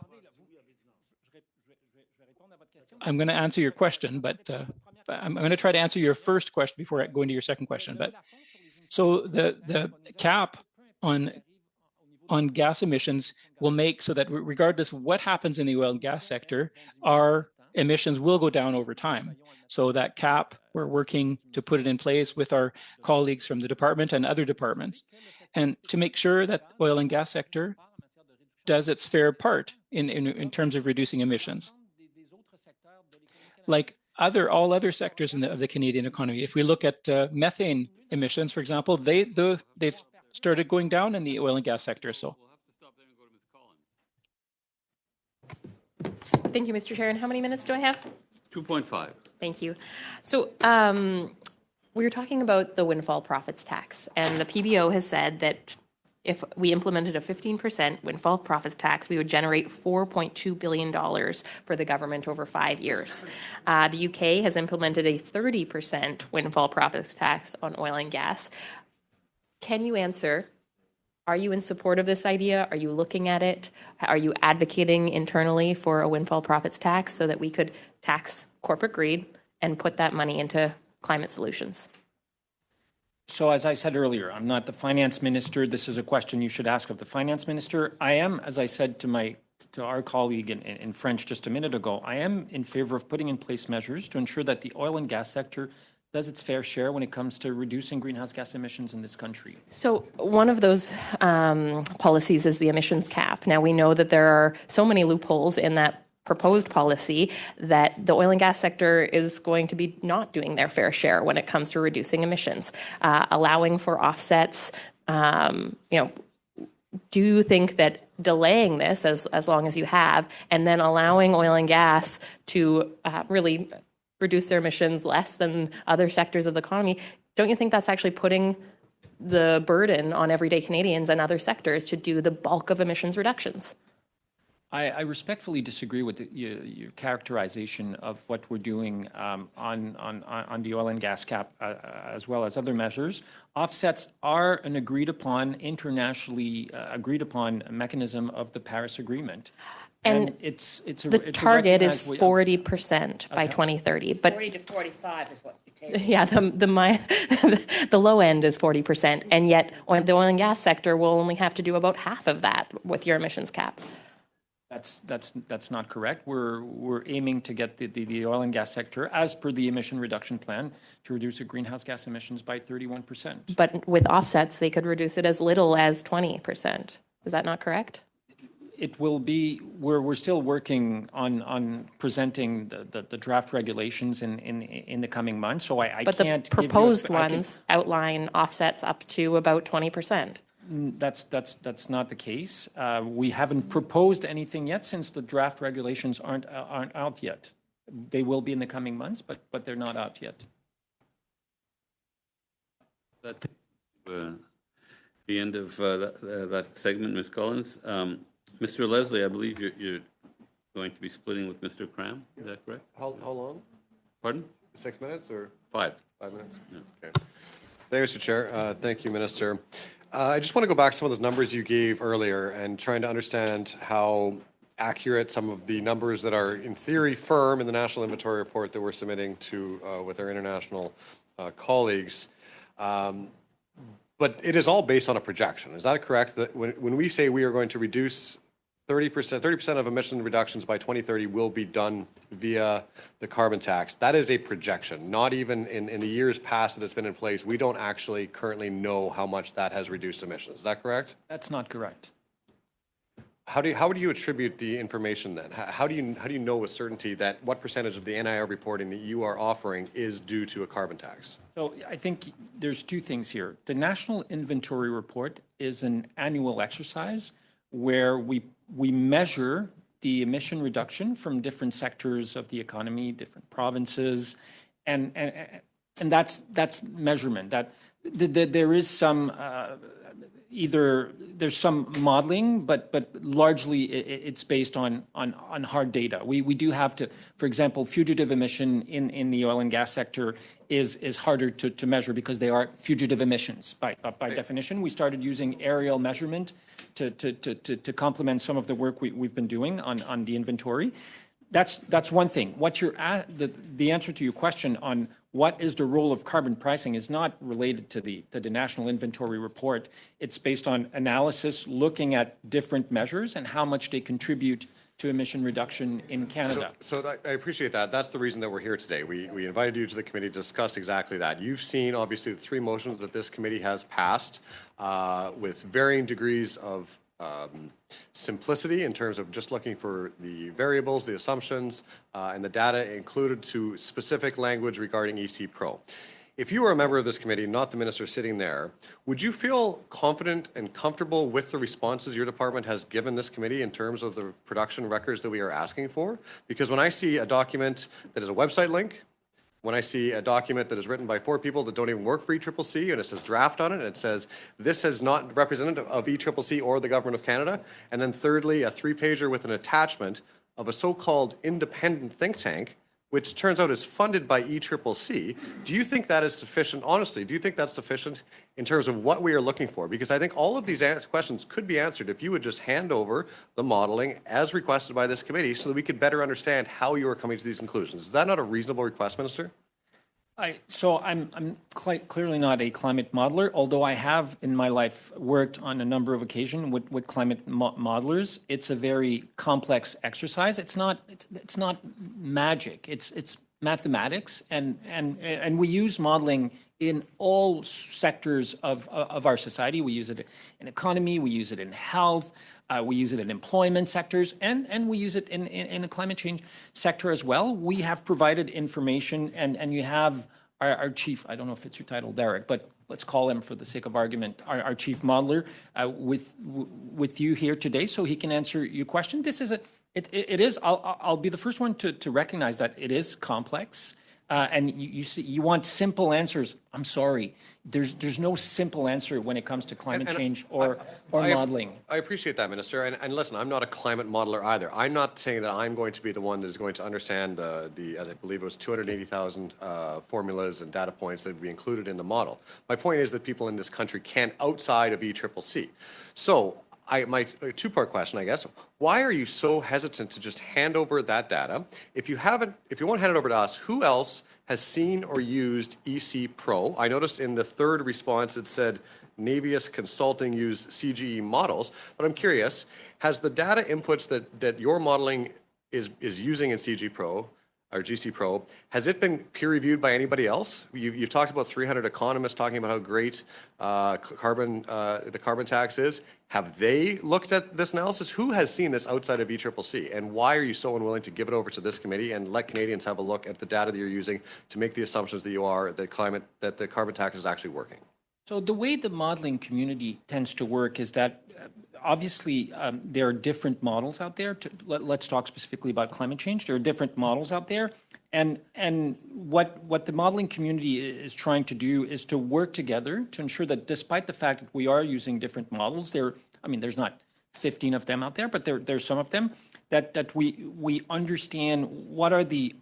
I'm going to answer your question, but I'm going to try to answer your first question before I go into your second question. But so the cap on gas emissions will make so that regardless of what happens in the oil and gas sector, our emissions will go down over time. So that cap, we're working to put it in place with our colleagues from the department and other departments, and to make sure that oil and gas sector does its fair part in terms of reducing emissions. Like all other sectors of the Canadian economy. If we look at methane emissions, for example, they've started going down in the oil and gas sector. So. Thank you, Mr. Chair. And how many minutes do I have? 2.5. Thank you. So we were talking about the windfall profits tax, and the PBO has said that if we implemented a 15% windfall profits tax, we would generate $4.2 billion for the government over 5 years. The UK has implemented a 30% windfall profits tax on oil and gas. Can you answer, are you in support of this idea? Are you looking at it? Are you advocating internally for a windfall profits tax so that we could tax corporate greed and put that money into climate solutions? So as I said earlier, I'm not the finance minister. This is a question you should ask of the finance minister. I am, as I said to our colleague in French just a minute ago, I am in favor of putting in place measures to ensure that the oil and gas sector does its fair share when it comes to reducing greenhouse gas emissions in this country. So one of those policies is the emissions cap. Now, we know that there are so many loopholes in that proposed policy that the oil and gas sector is going to be not doing their fair share when it comes to reducing emissions, allowing for offsets. Do you think that delaying this as long as you have, and then allowing oil and gas to really reduce their emissions less than other sectors of the economy, don't you think that's actually putting the burden on everyday Canadians and other sectors to do the bulk of emissions reductions? I respectfully disagree with your characterization of what we're doing on the oil and gas cap, as well as other measures. Offsets are an internationally agreed upon mechanism of the Paris Agreement. And the target is 40% by 2030. But 40 to 45 is what you take. yeah, the low end is 40%, and yet the oil and gas sector will only have to do about half of that with your emissions cap. That's not correct. We're aiming to get the oil and gas sector, as per the emission reduction plan, to reduce the greenhouse gas emissions by 31%. But with offsets, they could reduce it as little as 20%. Is that not correct? It will be. We're still working on presenting the draft regulations in the coming months. So I but can't. But the proposed ones outline offsets up to about 20%. That's not the case. We haven't proposed anything yet since the draft regulations aren't out yet. They will be in the coming months, but they're not out yet. That's the end of that segment, Ms. Collins. Mr. Leslie, I believe you're going to be splitting with Mr. Cram. Is that correct? How long? Pardon? 6 minutes or? 5. 5 minutes? Yeah. Okay. Thank you, Mr. Chair. Thank you, Minister. I just want to go back to some of those numbers you gave earlier and trying to understand how accurate some of the numbers that are in theory firm in the National Inventory Report that we're submitting to with our international colleagues. But it is all based on a projection. Is that correct? That when we say we are going to reduce 30% of emission reductions by 2030 will be done via the carbon tax. That is a projection. Not even in the years past that it's been in place, we don't actually currently know how much that has reduced emissions. Is that correct? That's not correct. How do you attribute the information then? How do you know with certainty that what percentage of the NIR reporting that you are offering is due to a carbon tax? So I think there's two things here. The National Inventory Report is an annual exercise where we measure the emission reduction from different sectors of the economy, different provinces, and that's measurement. That there is some there's some modeling, but largely it's based on hard data. We do have to, for example, fugitive emission in the oil and gas sector is harder to measure because they are fugitive emissions by definition. We started using aerial measurement to complement some of the work we've been doing on the inventory. That's one thing. The answer to your question on what is the role of carbon pricing is not related to the National Inventory Report. It's based on analysis, looking at different measures and how much they contribute to emission reduction in Canada. So I appreciate that. That's the reason that we're here today. We invited you to the committee to discuss exactly that. You've seen, obviously, the 3 motions that this committee has passed with varying degrees of simplicity in terms of just looking for the variables, the assumptions, and the data included to specific language regarding EC Pro. If you were a member of this committee, not the minister sitting there, would you feel confident and comfortable with the responses your department has given this committee in terms of the production records that we are asking for? Because when I see a document that is a website link, when I see a document that is written by 4 people that don't even work for ECCC and it says draft on it and it says this is not representative of ECCC or the Government of Canada, and then thirdly a 3-pager with an attachment of a so-called independent think tank which turns out is funded by ECCC, do you think that is sufficient, honestly, do you think that's sufficient in terms of what we are looking for? Because I think all of these questions could be answered if you would just hand over the modeling as requested by this committee so that we could better understand how you are coming to these conclusions. Is that not a reasonable request, Minister? I'm quite clearly not a climate modeler, although I have in my life worked on a number of occasions with climate modelers. It's a very complex exercise. It's not magic. It's mathematics, and we use modeling in all sectors of our society. We use it in economy, we use it in health, we use it in employment sectors, and we use it in the climate change sector as well. We have provided information, and you have our chief, I don't know if it's your title, Derek, but let's call him for the sake of argument, our chief modeler with you here today so he can answer your question. This is it is, I'll be the first one to recognize that it is complex. And you want simple answers. I'm sorry. There's no simple answer when it comes to climate change or modeling. I appreciate that, Minister. And listen, I'm not a climate modeler either. I'm not saying that I'm going to be the one that is going to understand as I believe it was 280,000 formulas and data points that would be included in the model. My point is that people in this country can outside of ECCC. So my two-part question, I guess. Why are you so hesitant to just hand over that data? If you won't hand it over to us, who else has seen or used EC Pro? I noticed in the third response it said Navius Consulting used CGE models, but I'm curious, has the data inputs that your modeling is using in CG Pro or GC Pro, has it been peer-reviewed by anybody else? You've talked about 300 economists talking about how great the carbon tax is. Have they looked at this analysis? Who has seen this outside of ECCC? And why are you so unwilling to give it over to this committee and let Canadians have a look at the data that you're using to make the assumptions that you are that the carbon tax is actually working? So the way the modeling community tends to work is that obviously there are different models out there. Let's talk specifically about climate change. There are different models out there. And what the modeling community is trying to do is to work together to ensure that despite the fact that we are using different models, there's not 15 of them out there, but there's some of them, that we understand what are the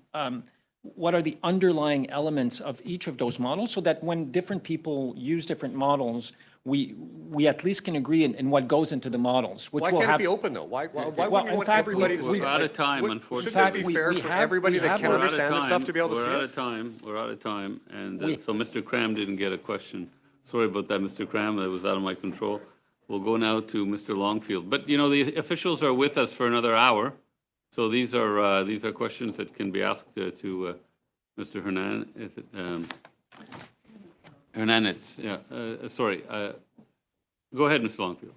underlying elements of each of those models so that when different people use different models, we at least can agree in what goes into the models. Which why can't it be open, though? Why wouldn't you want everybody to see it? We're out of time, unfortunately. Shouldn't it be fair for everybody that can understand this stuff to be able to see it? We're out of time. And so Mr. Cram didn't get a question. Sorry about that, Mr. Cram. That was out of my control. We'll go now to Mr. Longfield. But, the officials are with us for another hour. So these are questions that can be asked to Mr. Hernan. Is it Hernandez? Yeah. Sorry. Go ahead, Mr. Longfield.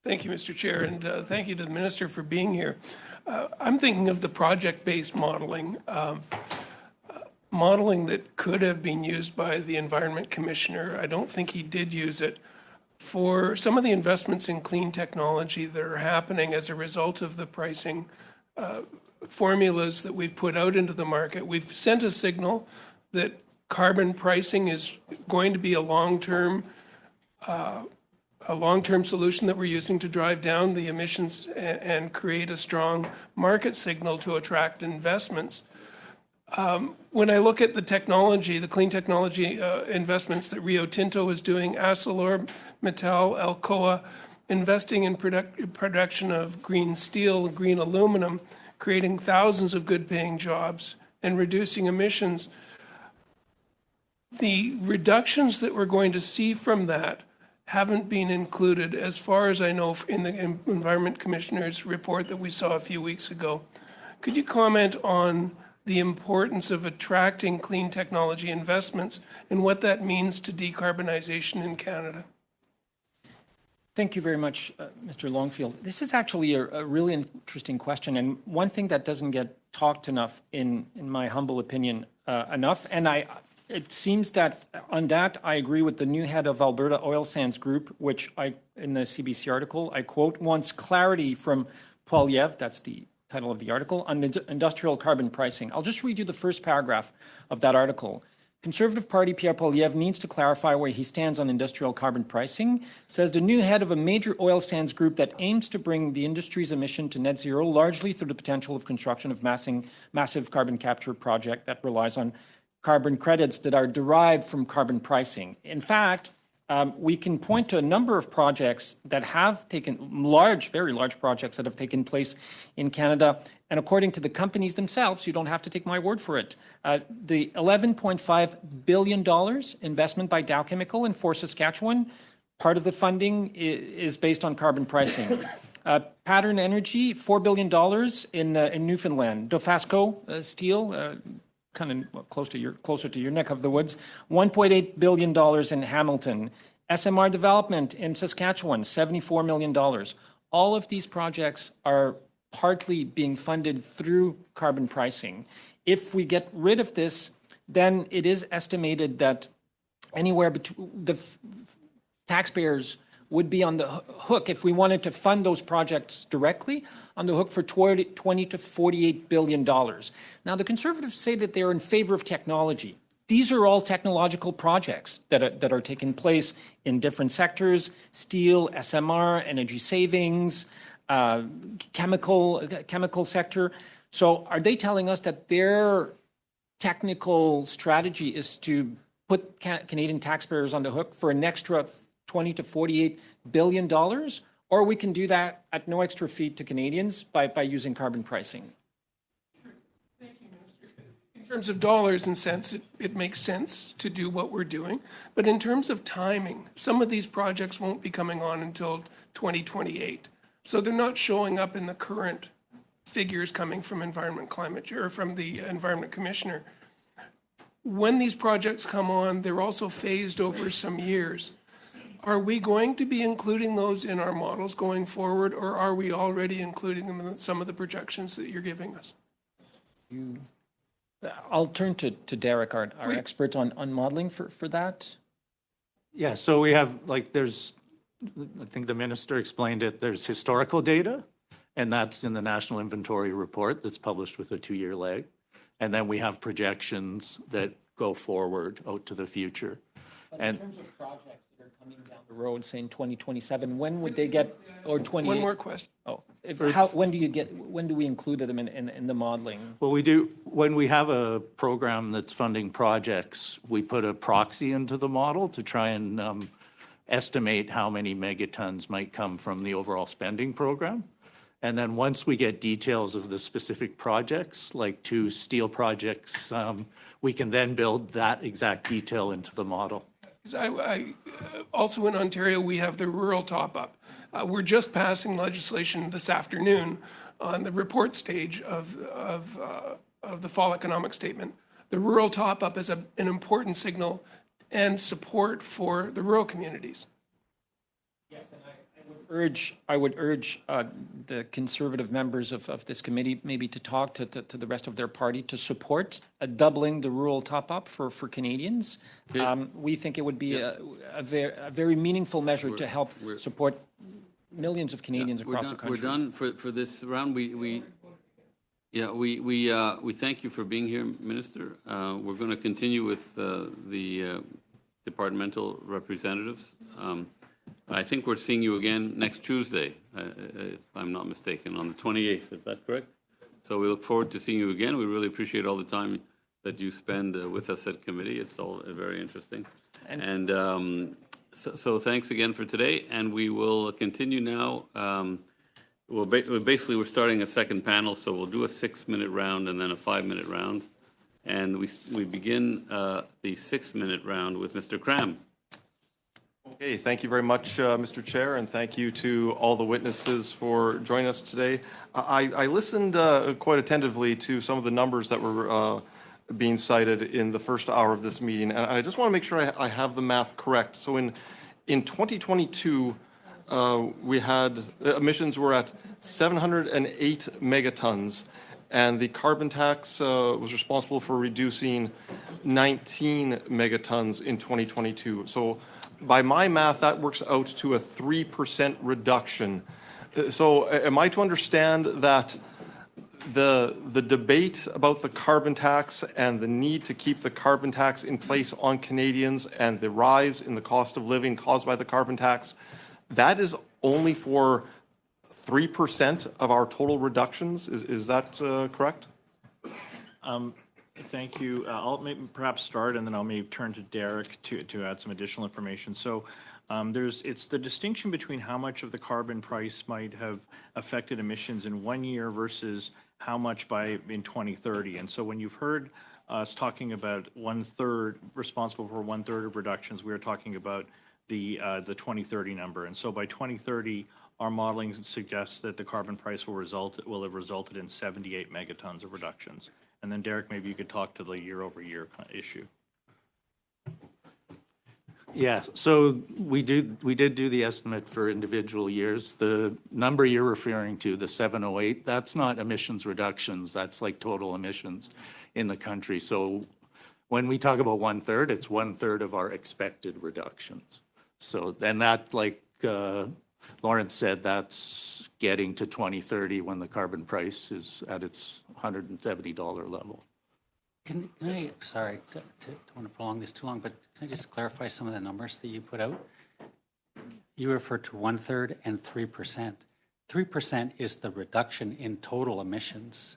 Thank you, Mr. Chair, and thank you to the Minister for being here. I'm thinking of the project-based modeling, modeling that could have been used by the Environment Commissioner. I don't think he did use it. For some of the investments in clean technology that are happening as a result of the pricing formulas that we've put out into the market, we've sent a signal that carbon pricing is going to be a long-term solution that we're using to drive down the emissions and create a strong market signal to attract investments. When I look at the technology, the clean technology investments that Rio Tinto is doing, ArcelorMittal, Alcoa, investing in production of green steel, green aluminum, creating thousands of good-paying jobs and reducing emissions, the reductions that we're going to see from that haven't been included, as far as I know, in the Environment Commissioner's report that we saw a few weeks ago. Could you comment on the importance of attracting clean technology investments and what that means to decarbonization in Canada? Thank you very much, Mr. Longfield. This is actually a really interesting question, and one thing that doesn't get talked enough, in my humble opinion, enough. And it seems that on that, I agree with the new head of Alberta Oil Sands Group, which in the CBC article, I quote, wants clarity from Poiliev, that's the title of the article, on industrial carbon pricing. I'll just read you the first paragraph of that article. Conservative Party Pierre Poilievre needs to clarify where he stands on industrial carbon pricing, says the new head of a major oil sands group that aims to bring the industry's emission to net zero, largely through the potential of construction of massive carbon capture project that relies on carbon credits that are derived from carbon pricing. In fact, we can point to a number of projects that have taken very large projects that have taken place in Canada. And according to the companies themselves, you don't have to take my word for it, the $11.5 billion investment by Dow Chemical in Fort Saskatchewan, part of the funding is based on carbon pricing. Pattern Energy, $4 billion in Newfoundland. Dofasco Steel, kind of closer to your neck of the woods, $1.8 billion in Hamilton. SMR Development in Saskatchewan, $74 million. All of these projects are partly being funded through carbon pricing. If we get rid of this, then it is estimated that anywhere between the taxpayers would be on the hook, if we wanted to fund those projects directly, on the hook for $20 to $48 billion. Now, the Conservatives say that they're in favor of technology. These are all technological projects that are taking place in different sectors: steel, SMR, energy savings, chemical sector. So are they telling us that their technical strategy is to put Canadian taxpayers on the hook for an extra $20 to $48 billion, or we can do that at no extra fee to Canadians by using carbon pricing? Thank you, Minister. In terms of dollars and cents, it makes sense to do what we're doing. But in terms of timing, some of these projects won't be coming on until 2028. So they're not showing up in the current figures coming from from the Environment Commissioner. When these projects come on, they're also phased over some years. Are we going to be including those in our models going forward, or are we already including them in some of the projections that you're giving us? I'll turn to Derek, our expert on modeling for that. Yeah, so we have, I think the minister explained it, there's historical data, and that's in the National Inventory Report that's published with a 2-year lag. And then we have projections that go forward out to the future. But in terms of projects that are coming down the road, say in 2027, when would they get, or 20? One more question. Oh, when do we include them in the modeling? Well, we do, when we have a program that's funding projects, we put a proxy into the model to try and estimate how many megatons might come from the overall spending program. And then once we get details of the specific projects, like 2 steel projects, we can then build that exact detail into the model. Also in Ontario, we have the rural top-up. We're just passing legislation this afternoon on the report stage of the fall economic statement. The rural top-up is an important signal and support for the rural communities. Yes, and I would urge the Conservative members of this committee maybe to talk to the rest of their party to support doubling the rural top-up for Canadians. We think it would be a very meaningful measure to help support millions of Canadians across the country. We're done for this round. We thank you for being here, Minister. We're going to continue with the departmental representatives. I think we're seeing you again next Tuesday, if I'm not mistaken, on the 28th. Is that correct? So we look forward to seeing you again. We really appreciate all the time that you spend with us at committee. It's all very interesting. And so thanks again for today. And we will continue now. Basically, we're starting a second panel, so we'll do a 6-minute round and then a 5-minute round. And we begin the 6-minute round with Mr. Cram. Okay, thank you very much, Mr. Chair, and thank you to all the witnesses for joining us today. I listened quite attentively to some of the numbers that were being cited in the first hour of this meeting, and I just want to make sure I have the math correct. So in 2022, we had emissions were at 708 megatons, and the carbon tax was responsible for reducing 19 megatons in 2022. So by my math, that works out to a 3% reduction. So am I to understand that the debate about the carbon tax and the need to keep the carbon tax in place on Canadians and the rise in the cost of living caused by the carbon tax, that is only for 3% of our total reductions? Is that correct? Thank you. I'll maybe perhaps start, and then I'll maybe turn to Derek to add some additional information. So it's the distinction between how much of the carbon price might have affected emissions in 1 year versus how much in 2030. And so when you've heard us talking about 1/3, responsible for 1/3 of reductions, we are talking about the 2030 number. And so by 2030, our modeling suggests that the carbon price will have resulted in 78 megatons of reductions. And then Derek, maybe you could talk to the year-over-year issue. Yeah, so we did do the estimate for individual years. The number you're referring to, the 708, that's not emissions reductions. That's like total emissions in the country. So when we talk about 1/3, it's 1/3 of our expected reductions. So then that, like Lawrence said, that's getting to 2030 when the carbon price is at its $170 level. Can I, sorry, don't want to prolong this too long, but can I just clarify some of the numbers that you put out? You refer to 1/3 and 3%. 3% is the reduction in total emissions,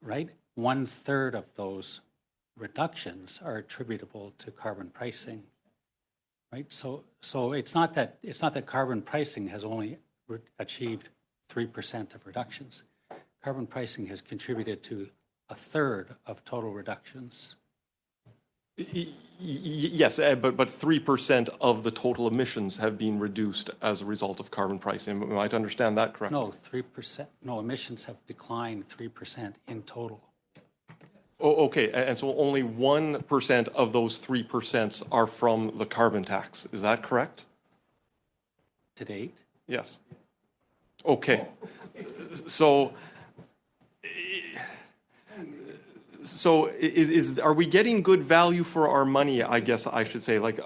right? 1/3 of those reductions are attributable to carbon pricing, right? So it's not that carbon pricing has only achieved 3% of reductions. Carbon pricing has contributed to 1/3 of total reductions. Yes, but 3% of the total emissions have been reduced as a result of carbon pricing. Am I to understand that correctly? No, 3%. No, emissions have declined 3% in total. Oh, okay, and so only 1% of those 3% are from the carbon tax. Is that correct? To date? Yes. Okay. So are we getting good value for our money, I guess I should say? Like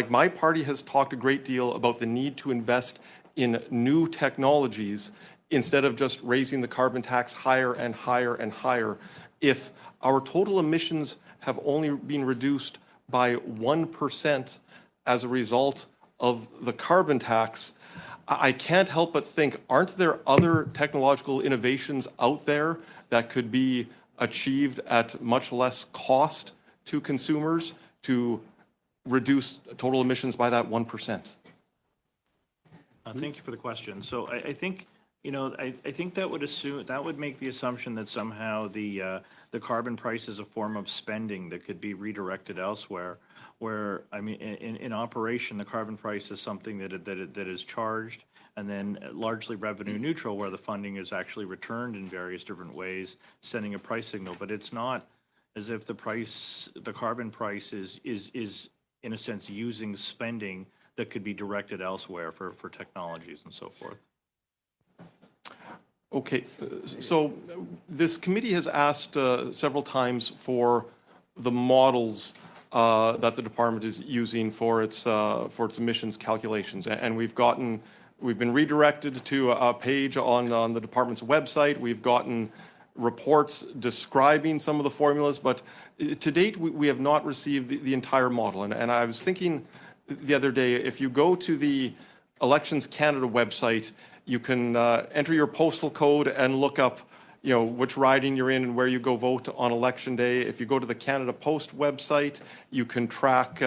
my party has talked a great deal about the need to invest in new technologies instead of just raising the carbon tax higher and higher and higher. If our total emissions have only been reduced by 1% as a result of the carbon tax, I can't help but think, aren't there other technological innovations out there that could be achieved at much less cost to consumers to reduce total emissions by that 1%? Thank you for the question. So I think, I think that would make the assumption that somehow the carbon price is a form of spending that could be redirected elsewhere. Where I mean, in operation, the carbon price is something that is charged and then largely revenue neutral, where the funding is actually returned in various different ways, sending a price signal. But it's not as if the carbon price is in a sense using spending that could be directed elsewhere for technologies and so forth. Okay, so this committee has asked several times for the models that the department is using for its emissions calculations, and we've been redirected to a page on the department's website. We've gotten reports describing some of the formulas, but to date we have not received the entire model. And I was thinking the other day, if you go to the Elections Canada website, you can enter your postal code and look up which riding you're in and where you go vote on election day. If you go to the Canada Post website, you can track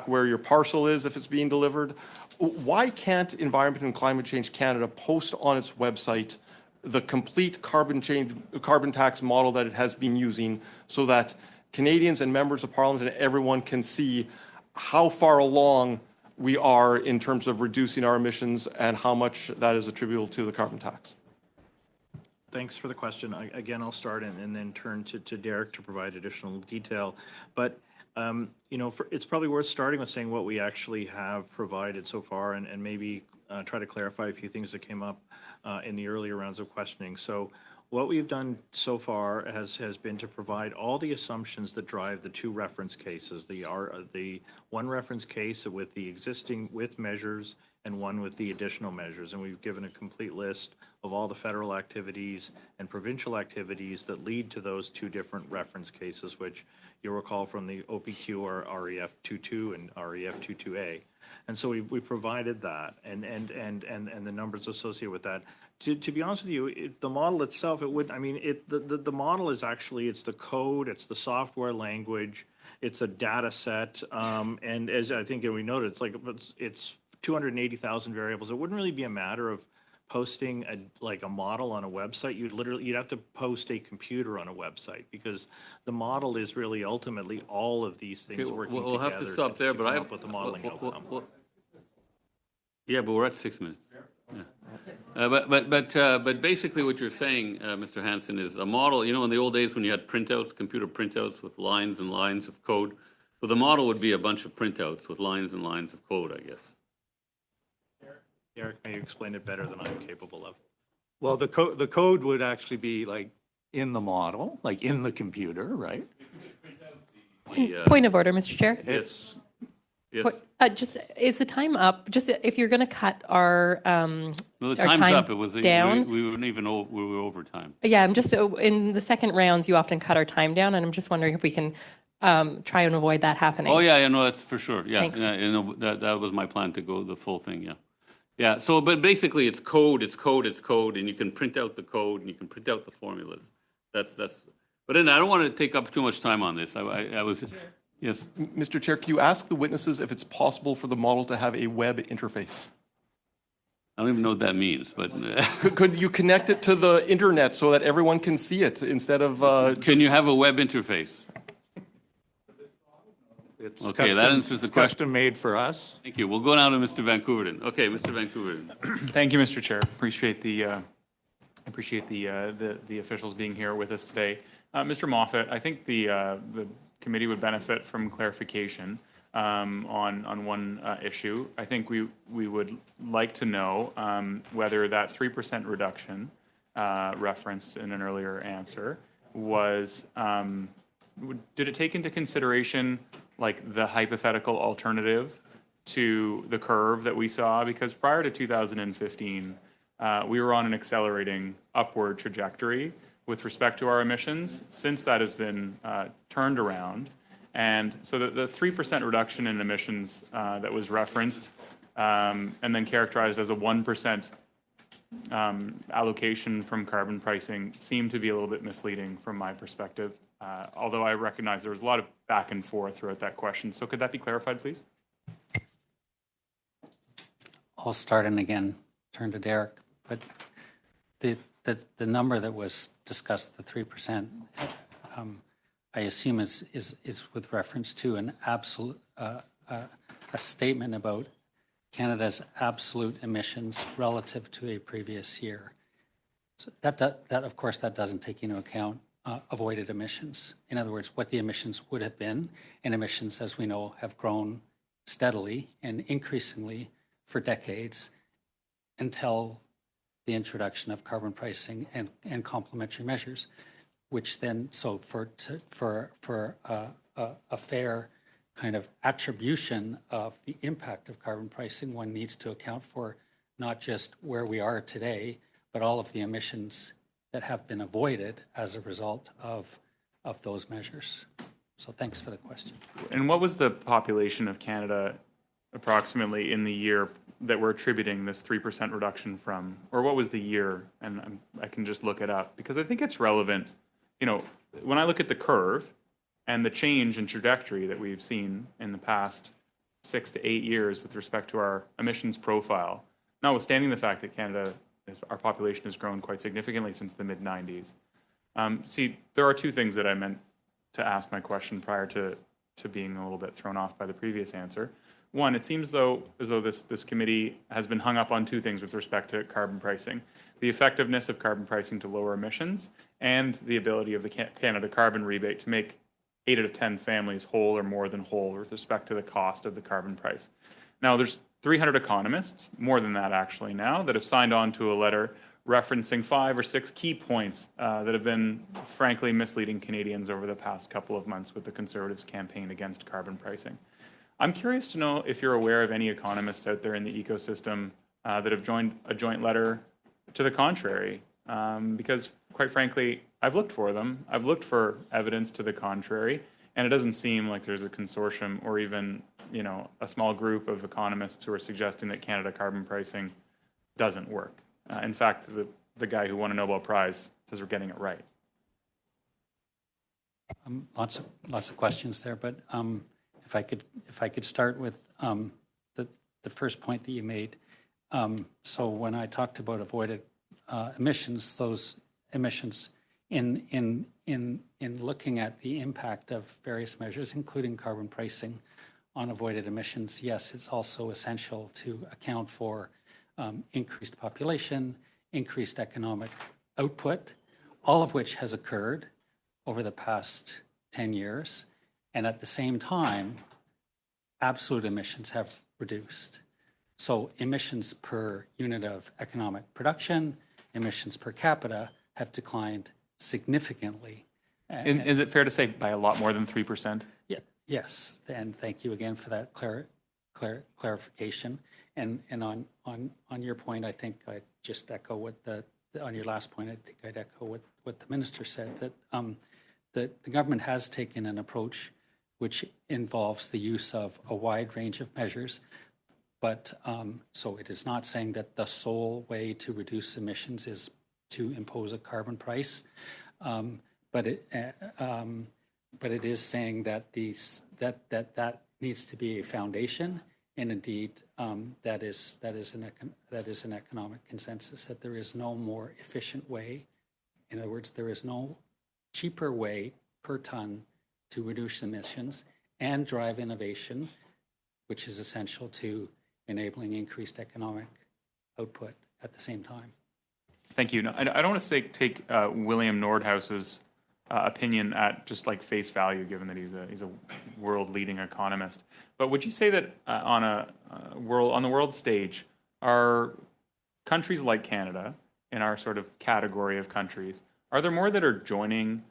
where your parcel is if it's being delivered. Why can't Environment and Climate Change Canada post on its website the complete carbon tax model that it has been using, so that Canadians and members of Parliament and everyone can see how far along we are in terms of reducing our emissions and how much that is attributable to the carbon tax? Thanks for the question. Again, I'll start and then turn to Derek to provide additional detail. But It's probably worth starting with saying what we actually have provided so far and maybe try to clarify a few things that came up in the earlier rounds of questioning. So what we've done so far has been to provide all the assumptions that drive the two reference cases, the one reference case with the existing with measures and one with the additional measures. And we've given a complete list of all the federal activities and provincial activities that lead to those two different reference cases, which you'll recall from the OPQ or REF 22 and REF 22A. And so we provided that and the numbers associated with that. To be honest with you, the model itself, the model is actually, it's the code, it's the software language, it's a data set. And as I think we noted, it's 280,000 variables. It wouldn't really be a matter of posting a model on a website. You'd have to post a computer on a website because the model is really ultimately all of these things working together. We'll have to stop there, but come up with the modeling outcome. Yeah, but we're at 6 minutes. Yeah. But basically what you're saying, Mr. Hansen, is a model, in the old days when you had printouts, computer printouts with lines and lines of code, so the model would be a bunch of printouts with lines and lines of code, I guess. Eric, may you explain it better than I'm capable of? Well, the code would actually be like in the model, like in the computer, right? Point of order, Mr. Chair. Yes. Just is the time up? Just if you're going to cut our No, the our time's time up. It was down. we weren't even we were over time. Yeah, I'm just in the second rounds. You often cut our time down, and I'm just wondering if we can try and avoid that happening. Oh yeah, no, that's for sure. Yeah, Thanks. that was my plan to go the full thing. Yeah. So, but basically, it's code, and you can print out the code, and you can print out the formulas. That's. But then I don't want to take up too much time on this. I was. Yes. Mr. Chair, can you ask the witnesses if it's possible for the model to have a web interface? I don't even know what that means, but Could you connect it to the internet so that everyone can see it instead of? Can you have a web interface? It's Okay, that answers the question. Custom made for us. Thank you. We'll go now to Mr. Vancouverden. Okay, Mr. Vancouverden. Thank you, Mr. Chair. Appreciate the officials being here with us today. Mr. Moffat, I think the committee would benefit from clarification on one issue. I think we would like to know whether that 3% reduction referenced in an earlier answer was, did it take into consideration like the hypothetical alternative to the curve that we saw? Because prior to 2015, we were on an accelerating upward trajectory with respect to our emissions. Since that has been turned around, and so the 3% reduction in emissions that was referenced and then characterized as a 1% allocation from carbon pricing seemed to be a little bit misleading from my perspective, although I recognize there was a lot of back and forth throughout that question. So could that be clarified, please? I'll start and again turn to Derek. But the number that was discussed, the 3%, I assume is with reference to an absolute a statement about Canada's absolute emissions relative to a previous year. So that of course that doesn't take into account avoided emissions. In other words, what the emissions would have been, and emissions, as we know, have grown steadily and increasingly for decades until the introduction of carbon pricing and complementary measures, which then, so for a fair kind of attribution of the impact of carbon pricing, one needs to account for not just where we are today, but all of the emissions that have been avoided as a result of those measures. So thanks for the question. And what was the population of Canada approximately in the year that we're attributing this 3% reduction from? Or what was the year? And I can just look it up because I think it's relevant. You know, when I look at the curve and the change in trajectory that we've seen in the past 6 to 8 years with respect to our emissions profile, notwithstanding the fact that Canada, our population has grown quite significantly since the mid-90s. See, there are two things that I meant to ask my question prior to being a little bit thrown off by the previous answer. One, it seems as though this committee has been hung up on two things with respect to carbon pricing: the effectiveness of carbon pricing to lower emissions and the ability of the Canada carbon rebate to make 8 out of 10 families whole or more than whole with respect to the cost of the carbon price. Now, there's 300 economists, more than that actually now, that have signed on to a letter referencing 5 or 6 key points that have been, frankly, misleading Canadians over the past couple of months with the Conservatives' campaign against carbon pricing. I'm curious to know if you're aware of any economists out there in the ecosystem that have joined a joint letter to the contrary, because, quite frankly, I've looked for them. I've looked for evidence to the contrary, and it doesn't seem like there's a consortium or even, a small group of economists who are suggesting that Canada carbon pricing doesn't work. In fact, the guy who won a Nobel Prize says we're getting it right. Lots of questions there, but if I could start with the first point that you made. So when I talked about avoided emissions, those emissions in looking at the impact of various measures, including carbon pricing on avoided emissions, yes, it's also essential to account for increased population, increased economic output, all of which has occurred over the past 10 years. And at the same time, absolute emissions have reduced. So emissions per unit of economic production, emissions per capita have declined significantly. And is it fair to say by a lot more than 3%? Yeah, yes, and thank you again for that clarification. And on your point, I think I'd just echo what on your last point, I think I'd echo what the minister said, that the government has taken an approach which involves the use of a wide range of measures. But so it is not saying that the sole way to reduce emissions is to impose a carbon price, but it is saying that that needs to be a foundation, and indeed that is an economic consensus, that there is no more efficient way. In other words, there is no cheaper way per ton to reduce emissions and drive innovation, which is essential to enabling increased economic output at the same time. Thank you. No, I don't want to take William Nordhaus's opinion at just like face value, given that he's a world-leading economist. But would you say that on the world stage, are countries like Canada, in our sort of category of countries, are there more that are joining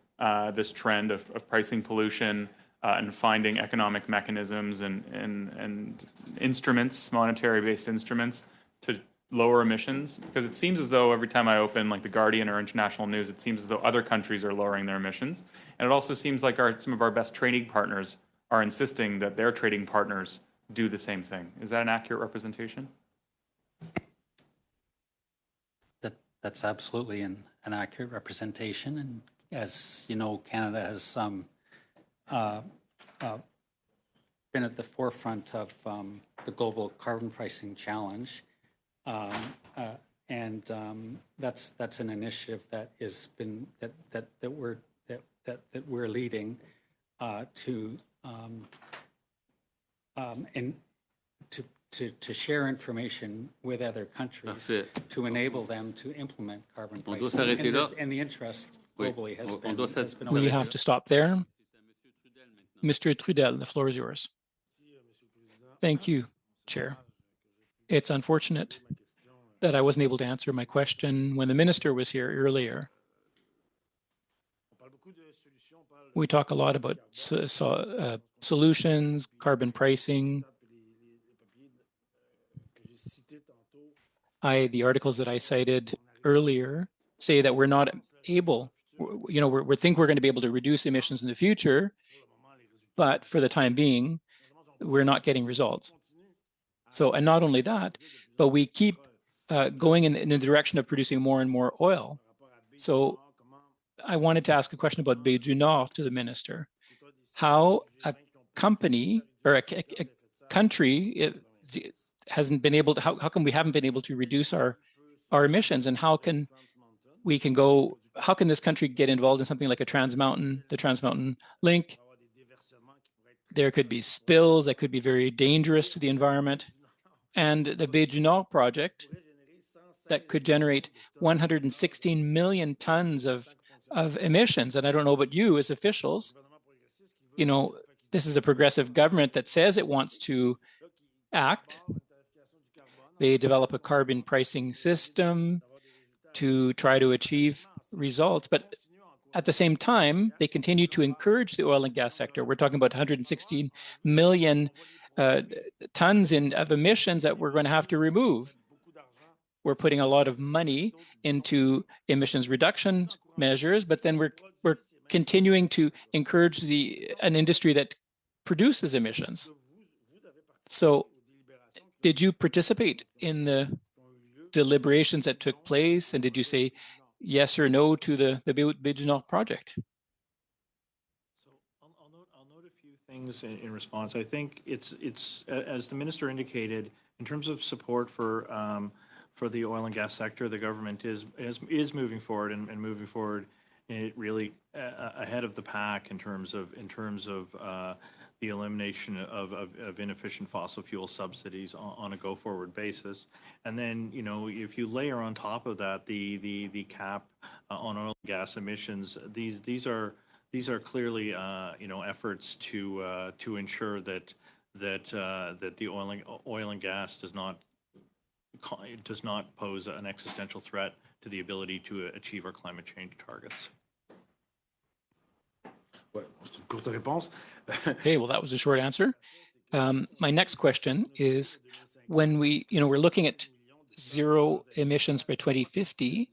this trend of pricing pollution and finding economic mechanisms and instruments, monetary-based instruments, to lower emissions? Because it seems as though every time I open like The Guardian or international news, it seems as though other countries are lowering their emissions. And it also seems like some of our best trading partners are insisting that their trading partners do the same thing. Is that an accurate representation? That's absolutely an accurate representation. And as you know, Canada has been at the forefront of the global carbon pricing challenge. And that's an initiative that has been that we're leading to share information with other countries to enable them to implement carbon pricing. And the interest globally has been. We have to stop there. Mr. Trudel, the floor is yours. Thank you, Chair. It's unfortunate that I wasn't able to answer my question when the minister was here earlier. We talk a lot about solutions, carbon pricing. The articles that I cited earlier say that we're not able, we think we're going to be able to reduce emissions in the future, but for the time being, we're not getting results. So, and not only that, but we keep going in the direction of producing more and more oil. So I wanted to ask a question about Baie du Nord to the minister. How a company or a country hasn't been able to, how come we haven't been able to reduce our emissions, and how can this country get involved in something like the Trans Mountain Link? There could be spills that could be very dangerous to the environment. And the Baie du Nord project that could generate 116 million tons of emissions. And I don't know about you as officials, you know, this is a progressive government that says it wants to act. They develop a carbon pricing system to try to achieve results, but at the same time, they continue to encourage the oil and gas sector. We're talking about 116 million tons of emissions that we're going to have to remove. We're putting a lot of money into emissions reduction measures, but then we're continuing to encourage an industry that produces emissions. So did you participate in the deliberations that took place, and did you say yes or no to the Béjunor project? So I'll note a few things in response. I think it's as the minister indicated, in terms of support for the oil and gas sector, the government is moving forward and moving forward really ahead of the pack in terms of the elimination of inefficient fossil fuel subsidies on a go-forward basis. And then, you know, if you layer on top of that the cap on oil and gas emissions, these are clearly you know, efforts to ensure that the oil and gas does not pose an existential threat to the ability to achieve our climate change targets. Okay, well, that was a short answer. My next question is, when we're looking at zero emissions by 2050,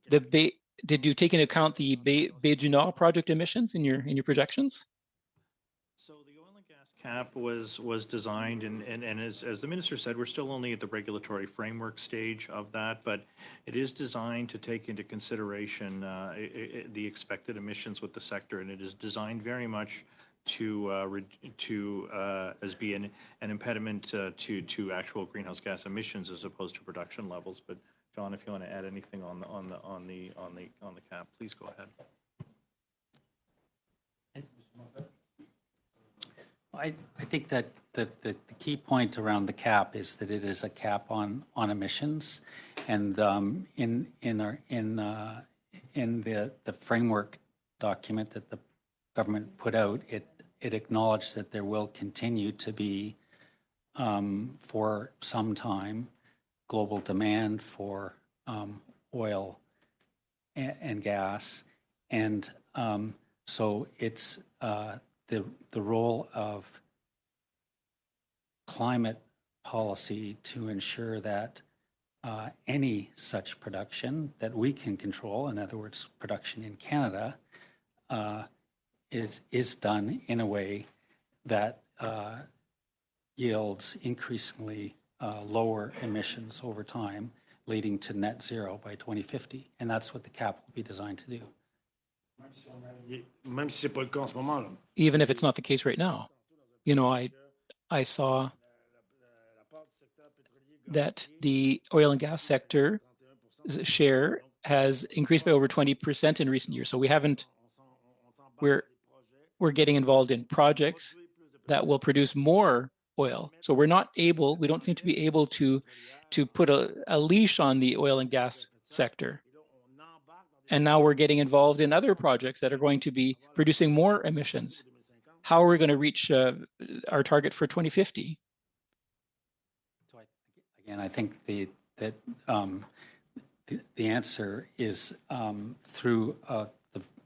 did you take into account the Béjunor project emissions in your projections? So the oil and gas cap was designed, and as the minister said, we're still only at the regulatory framework stage of that, but it is designed to take into consideration the expected emissions with the sector, and it is designed very much to as be an impediment to actual greenhouse gas emissions as opposed to production levels. But John, if you want to add anything on the cap, please go ahead. I think that the key point around the cap is that it is a cap on emissions, and in the framework document that the government put out, it acknowledged that there will continue to be for some time global demand for oil and gas, and so it's the role of climate policy to ensure that any such production that we can control, in other words, production in Canada, is done in a way that yields increasingly lower emissions over time, leading to net zero by 2050. And that's what the cap will be designed to do. Even if it's not the case right now. You know, I saw that the oil and gas sector share has increased by over 20% in recent years. So we're getting involved in projects that will produce more oil. So we don't seem to be able to put a leash on the oil and gas sector. And now we're getting involved in other projects that are going to be producing more emissions. How are we going to reach our target for 2050? So again, I think the answer is through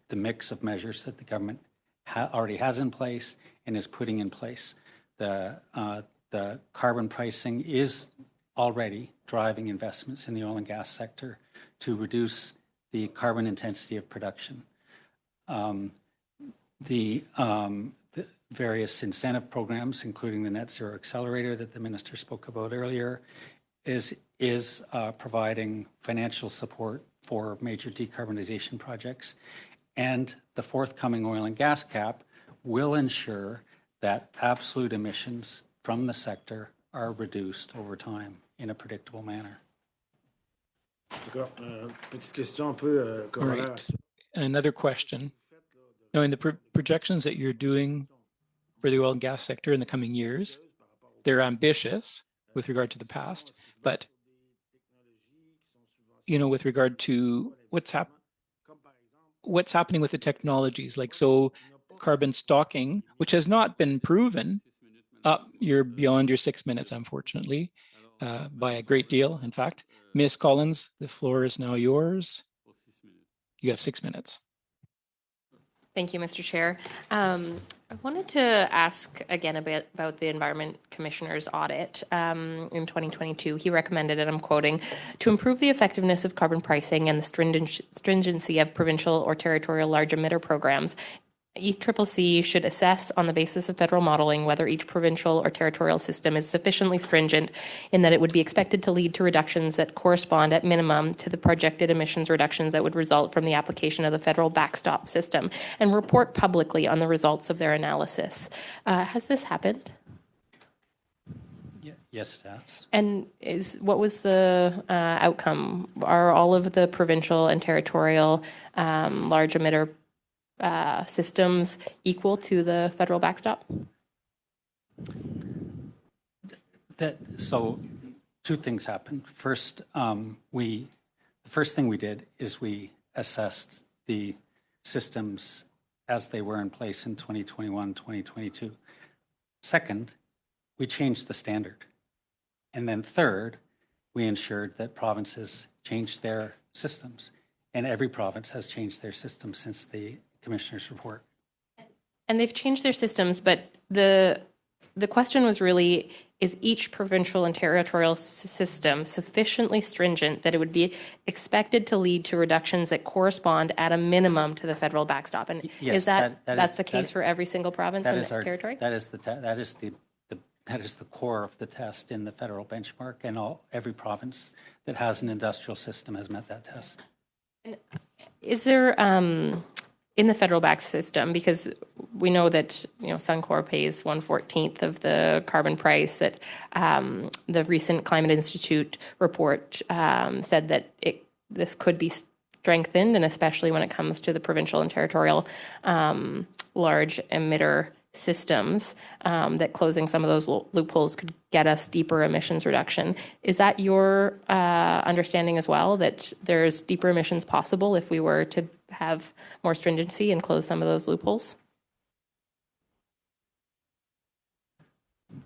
the mix of measures that the government already has in place and is putting in place. The carbon pricing is already driving investments in the oil and gas sector to reduce the carbon intensity of production. The various incentive programs, including the Net Zero Accelerator that the minister spoke about earlier, is providing financial support for major decarbonization projects. And the forthcoming oil and gas cap will ensure that absolute emissions from the sector are reduced over time in a predictable manner. All right. Another question. Now, in the projections that you're doing for the oil and gas sector in the coming years, they're ambitious with regard to the past, but with regard to what's happening with the technologies, like, so carbon stocking, which has not been proven, you're beyond your 6 minutes, unfortunately, by a great deal, in fact. Ms. Collins, the floor is now yours. You have 6 minutes. Thank you, Mr. Chair. I wanted to ask again a bit about the Environment Commissioner's audit in 2022. He recommended, and I'm quoting, to improve the effectiveness of carbon pricing and the stringency of provincial or territorial large emitter programs, ECCC should assess on the basis of federal modeling whether each provincial or territorial system is sufficiently stringent in that it would be expected to lead to reductions that correspond at minimum to the projected emissions reductions that would result from the application of the federal backstop system, and report publicly on the results of their analysis. Has this happened? Yes, it has. And what was the outcome? Are all of the provincial and territorial large emitter systems equal to the federal backstop? So two things happened. First, the first thing we did is we assessed the systems as they were in place in 2021, 2022. Second, we changed the standard. And then third, we ensured that provinces changed their systems. And every province has changed their system since the Commissioner's report. And they've changed their systems, but the question was really, is each provincial and territorial system sufficiently stringent that it would be expected to lead to reductions that correspond at a minimum to the federal backstop? And yes, is that's the case for every single province and territory? That is the core of the test in the federal benchmark, and every province that has an industrial system has met that test. And is there in the federal back system, because we know that Suncor pays 1/14 of the carbon price, that the recent Climate Institute report said that this could be strengthened, and especially when it comes to the provincial and territorial large emitter systems, that closing some of those loopholes could get us deeper emissions reduction. Is that your understanding as well, that there's deeper emissions possible if we were to have more stringency and close some of those loopholes?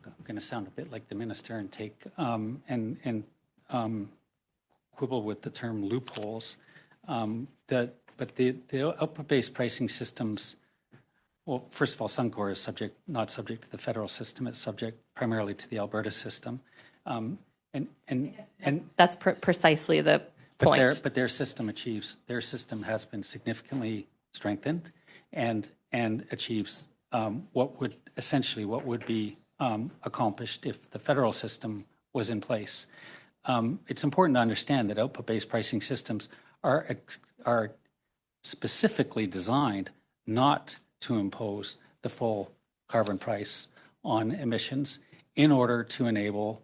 I'm going to sound a bit like the minister and take and quibble with the term loopholes. But the output-based pricing systems. Well, first of all, Suncor is not subject to the federal system. It's subject primarily to the Alberta system, and that's precisely the point. But their system has been significantly strengthened, and achieves what would be accomplished if the federal system was in place. It's important to understand that output-based pricing systems are specifically designed not to impose the full carbon price on emissions in order to enable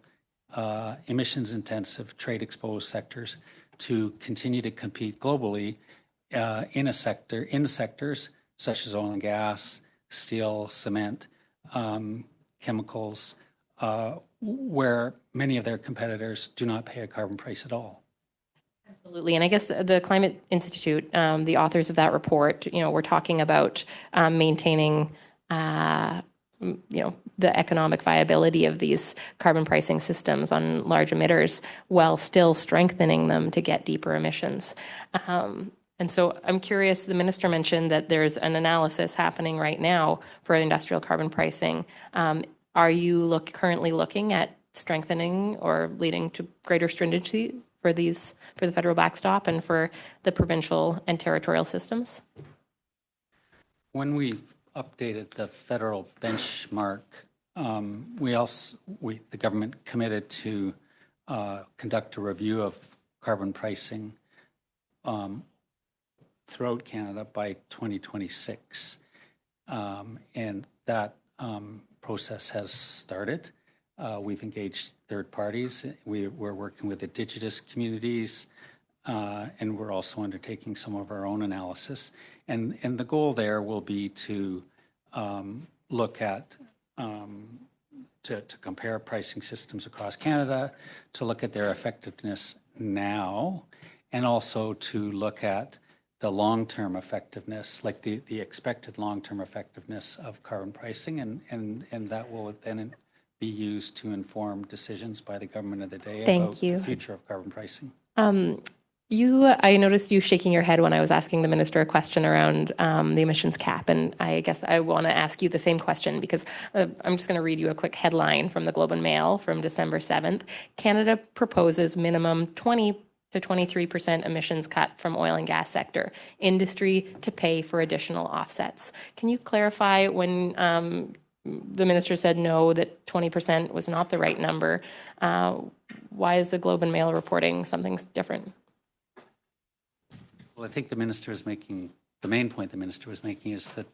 emissions-intensive, trade-exposed sectors to continue to compete globally in sectors such as oil and gas, steel, cement, chemicals, where many of their competitors do not pay a carbon price at all. Absolutely. And I guess the Climate Institute, the authors of that report, we're talking about maintaining, the economic viability of these carbon pricing systems on large emitters while still strengthening them to get deeper emissions. And so I'm curious, the minister mentioned that there's an analysis happening right now for industrial carbon pricing. Are you currently looking at strengthening or leading to greater stringency for the federal backstop and for the provincial and territorial systems? When we updated the federal benchmark, the government committed to conduct a review of carbon pricing throughout Canada by 2026, and that process has started. We've engaged third parties. We're working with indigenous communities, and we're also undertaking some of our own analysis. And the goal there will be to look at, to compare pricing systems across Canada, to look at their effectiveness now, and also to look at the long-term effectiveness, like the expected long-term effectiveness of carbon pricing, and that will then be used to inform decisions by the government of the day about the future of carbon pricing. I noticed you shaking your head when I was asking the minister a question around the emissions cap, and I guess I want to ask you the same question because I'm just going to read you a quick headline from the Globe and Mail from December 7th. Canada proposes minimum 20 to 23% emissions cut from oil and gas sector, industry to pay for additional offsets. Can you clarify when the minister said no, that 20% was not the right number? Why is the Globe and Mail reporting something different? Well, I think the minister is making, the main point the minister was making is that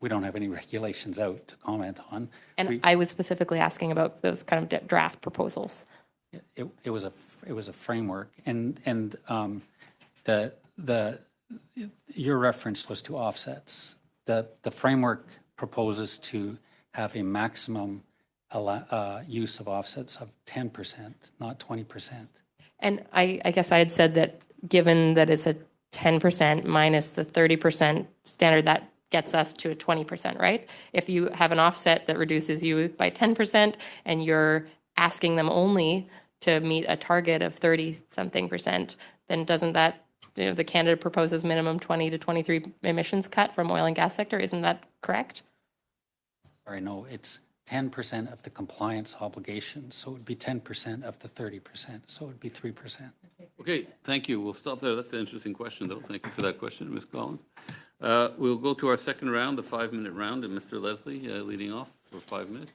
we don't have any regulations out to comment on. And I was specifically asking about those kind of draft proposals. It was a framework, and your reference was to offsets. The framework proposes to have a maximum use of offsets of 10%, not 20%. And I guess I had said that given that it's a 10% minus the 30% standard, that gets us to a 20%, right? If you have an offset that reduces you by 10% and you're asking them only to meet a target of 30-something%, then doesn't that, the Canada proposes minimum 20 to 23 emissions cut from oil and gas sector? Isn't that correct? Sorry, no, it's 10% of the compliance obligation, so it would be 10% of the 30%, so it would be 3%. Okay, thank you. We'll stop there. That's an interesting question, though. Thank you for that question, Ms. Collins. We'll go to our second round, the 5-minute round, and Mr. Leslie leading off for 5 minutes.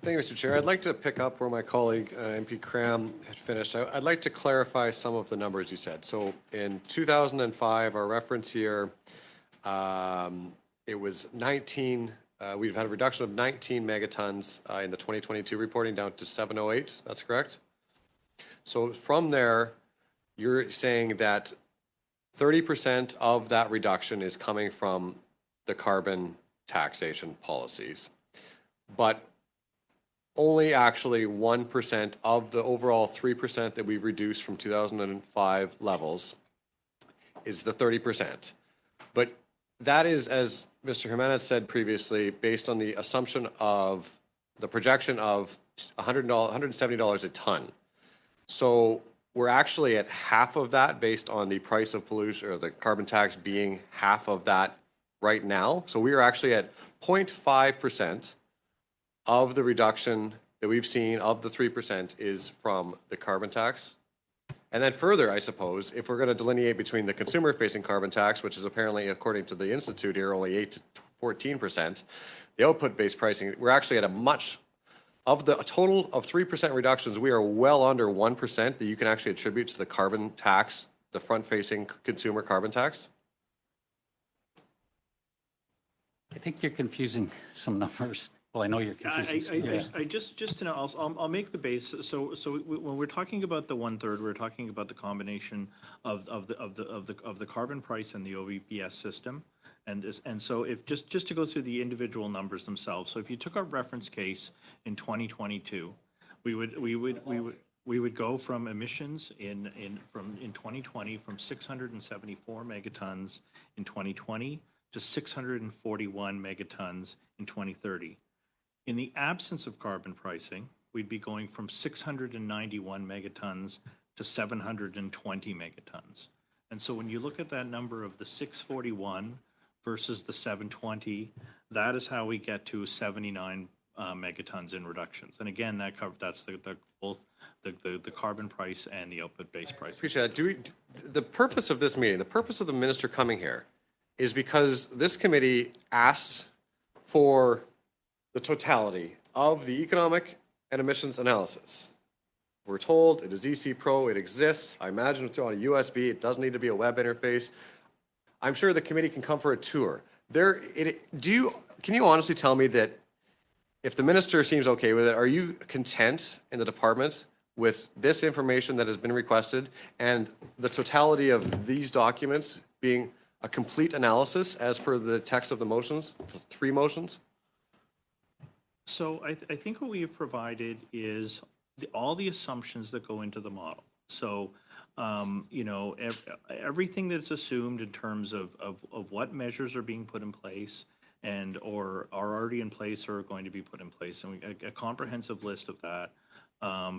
Thank you, Mr. Chair. I'd like to pick up where my colleague, MP Cram, had finished. I'd like to clarify some of the numbers you said. So in 2005, our reference year, it was 19, we've had a reduction of 19 megatons in the 2022 reporting down to 708. That's correct? So from there, you're saying that 30% of that reduction is coming from the carbon taxation policies, but only actually 1% of the overall 3% that we've reduced from 2005 levels is the 30%. But that is, as Mr. Jimenez said previously, based on the assumption of the projection of $170 a ton. So we're actually at half of that based on the price of pollution or the carbon tax being half of that right now. So we are actually at 0.5% of the reduction that we've seen of the 3% is from the carbon tax. And then further, I suppose, if we're going to delineate between the consumer-facing carbon tax, which is apparently, according to the Institute here, only 8 to 14%, the output-based pricing, we're actually at a much, of the total of 3% reductions, we are well under 1% that you can actually attribute to the carbon tax, the front-facing consumer carbon tax. I think you're confusing some numbers. Well, I know you're confusing. I just to know, I'll make the base. So when we're talking about the 1/3, we're talking about the combination of the carbon price and the OVPS system, and so if just to go through the individual numbers themselves. So if you took our reference case in 2022, we would go from emissions in 2020 from 674 megatons in 2020 to 641 megatons in 2030. In the absence of carbon pricing, we'd be going from 691 megatons to 720 megatons. And so when you look at that number of the 641 versus the 720, that is how we get to 79 megatons in reductions. And again, that's both the carbon price and the output-based price. Appreciate that. The purpose of this meeting, the purpose of the minister coming here, is because this committee asked for the totality of the economic and emissions analysis. We're told it is EC Pro, it exists. I imagine it's on a USB, it doesn't need to be a web interface. I'm sure the committee can come for a tour. Can you honestly tell me that if the minister seems okay with it, are you content in the department with this information that has been requested and the totality of these documents being a complete analysis as per the text of the motions, the 3 motions? So I think what we have provided is all the assumptions that go into the model. So everything that's assumed in terms of what measures are being put in place and or are already in place or are going to be put in place. And a comprehensive list of that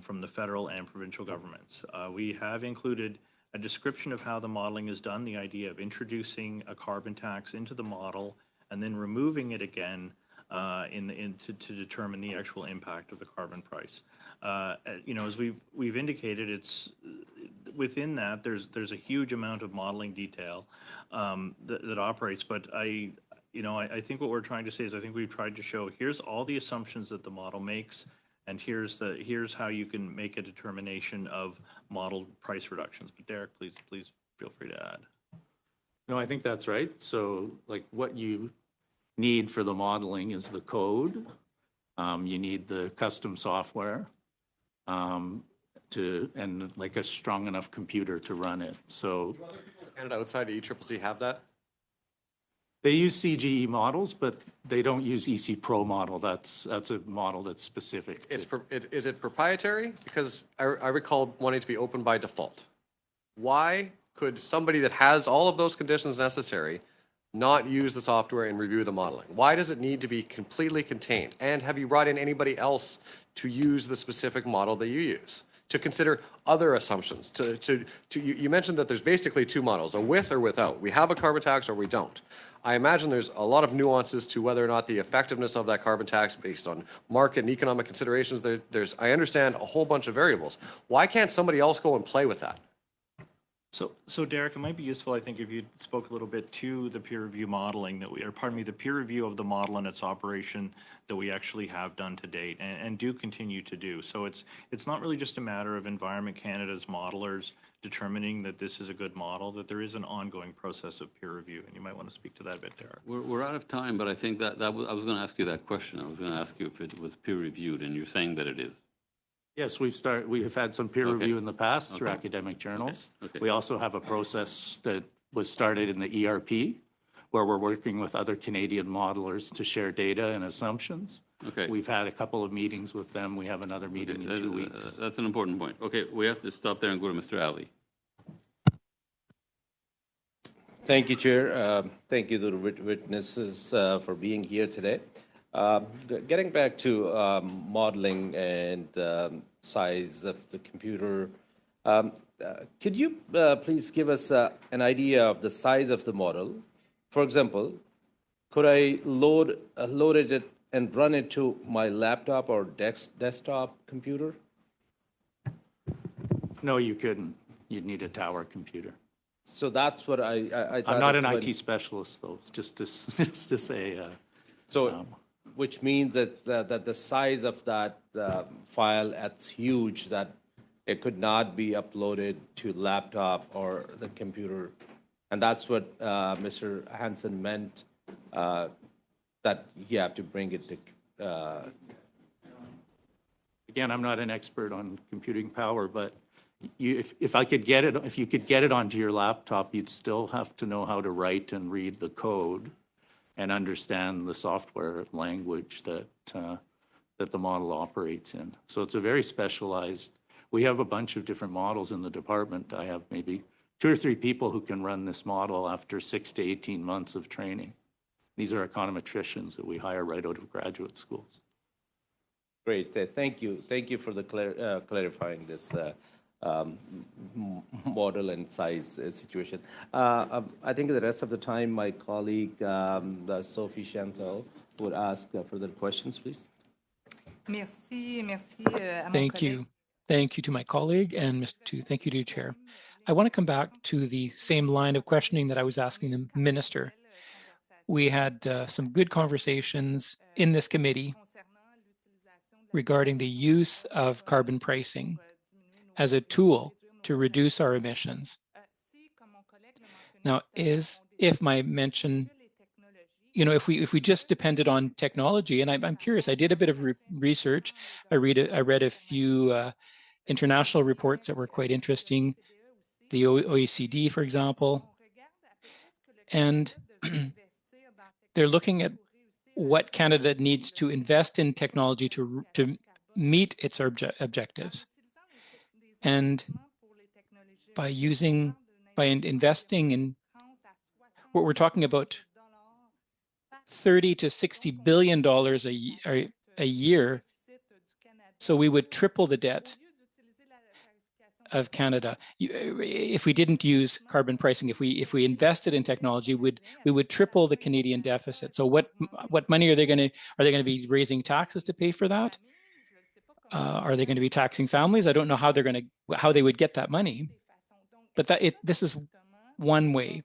from the federal and provincial governments. We have included a description of how the modeling is done, the idea of introducing a carbon tax into the model and then removing it again to determine the actual impact of the carbon price. As we've indicated, it's within that there's a huge amount of modeling detail that operates. But I think what we're trying to say is I think we've tried to show here's all the assumptions that the model makes, and here's how you can make a determination of modeled price reductions. But Derek, please feel free to add. No, I think that's right. So like what you need for the modeling is the code. You need the custom software and like a strong enough computer to run it. So Canada outside of ECCC have that? they use CGE models, but they don't use EC Pro model. That's a model that's specific. Is it proprietary? Because I recall wanting to be open by default. Why could somebody that has all of those conditions necessary not use the software and review the modeling? Why does it need to be completely contained? And have you brought in anybody else to use the specific model that you use? To consider other assumptions? You mentioned that there's basically two models, a with or without. We have a carbon tax or we don't. I imagine there's a lot of nuances to whether or not the effectiveness of that carbon tax based on market and economic considerations. I understand a whole bunch of variables. Why can't somebody else go and play with that? So Derek, it might be useful, I think, if you spoke a little bit to the peer review modeling the peer review of the model and its operation that we actually have done to date and do continue to do. So it's not really just a matter of Environment Canada's modelers determining that this is a good model, that there is an ongoing process of peer review. And you might want to speak to that a bit, Derek. We're out of time, but I think I was going to ask you that question. I was going to ask you if it was peer reviewed, and you're saying that it is. Yes, we have had some peer review in the past through academic journals. Okay. We also have a process that was started in the ERP, where we're working with other Canadian modelers to share data and assumptions. Okay. We've had a couple of meetings with them. We have another meeting in 2 weeks. That's an important point. Okay, we have to stop there and go to Mr. Ali. Thank you, Chair. Thank you to the witnesses for being here today. Getting back to modeling and size of the computer, could you please give us an idea of the size of the model? For example, could I load it and run it to my laptop or desktop computer? No, you couldn't. You'd need a tower computer. So that's what I thought. I'm not an IT specialist, though, just to say. Which means that the size of that file is huge, that it could not be uploaded to laptop or the computer. And that's what Mr. Hansen meant, that you have to bring it to. Again, I'm not an expert on computing power, but if you could get it onto your laptop, you'd still have to know how to write and read the code and understand the software language that the model operates in. So it's a very specialized. We have a bunch of different models in the department. I have maybe 2 or 3 people who can run this model after 6 to 18 months of training. These are econometricians that we hire right out of graduate schools. Great, thank you. Thank you for the clarifying this model and size situation. I think the rest of the time, my colleague, Sophie Chantal, would ask further questions, please. Merci à mon Thank collègue. you. Thank you to my colleague and thank you to Chair. I want to come back to the same line of questioning that I was asking the Minister. We had some good conversations in this committee regarding the use of carbon pricing as a tool to reduce our emissions. Now, if my mention, if we just depended on technology, and I'm curious, I did a bit of research. I read a few international reports that were quite interesting, the OECD, for example, and they're looking at what Canada needs to invest in technology to meet its objectives. And by investing in, what we're talking about, $30 to $60 billion a year. So we would triple the debt of Canada if we didn't use carbon pricing. If we invested in technology, we would triple the Canadian deficit. So what money are they going to be raising taxes to pay for that? Are they going to be taxing families? I don't know how they would get that money. But this is one way.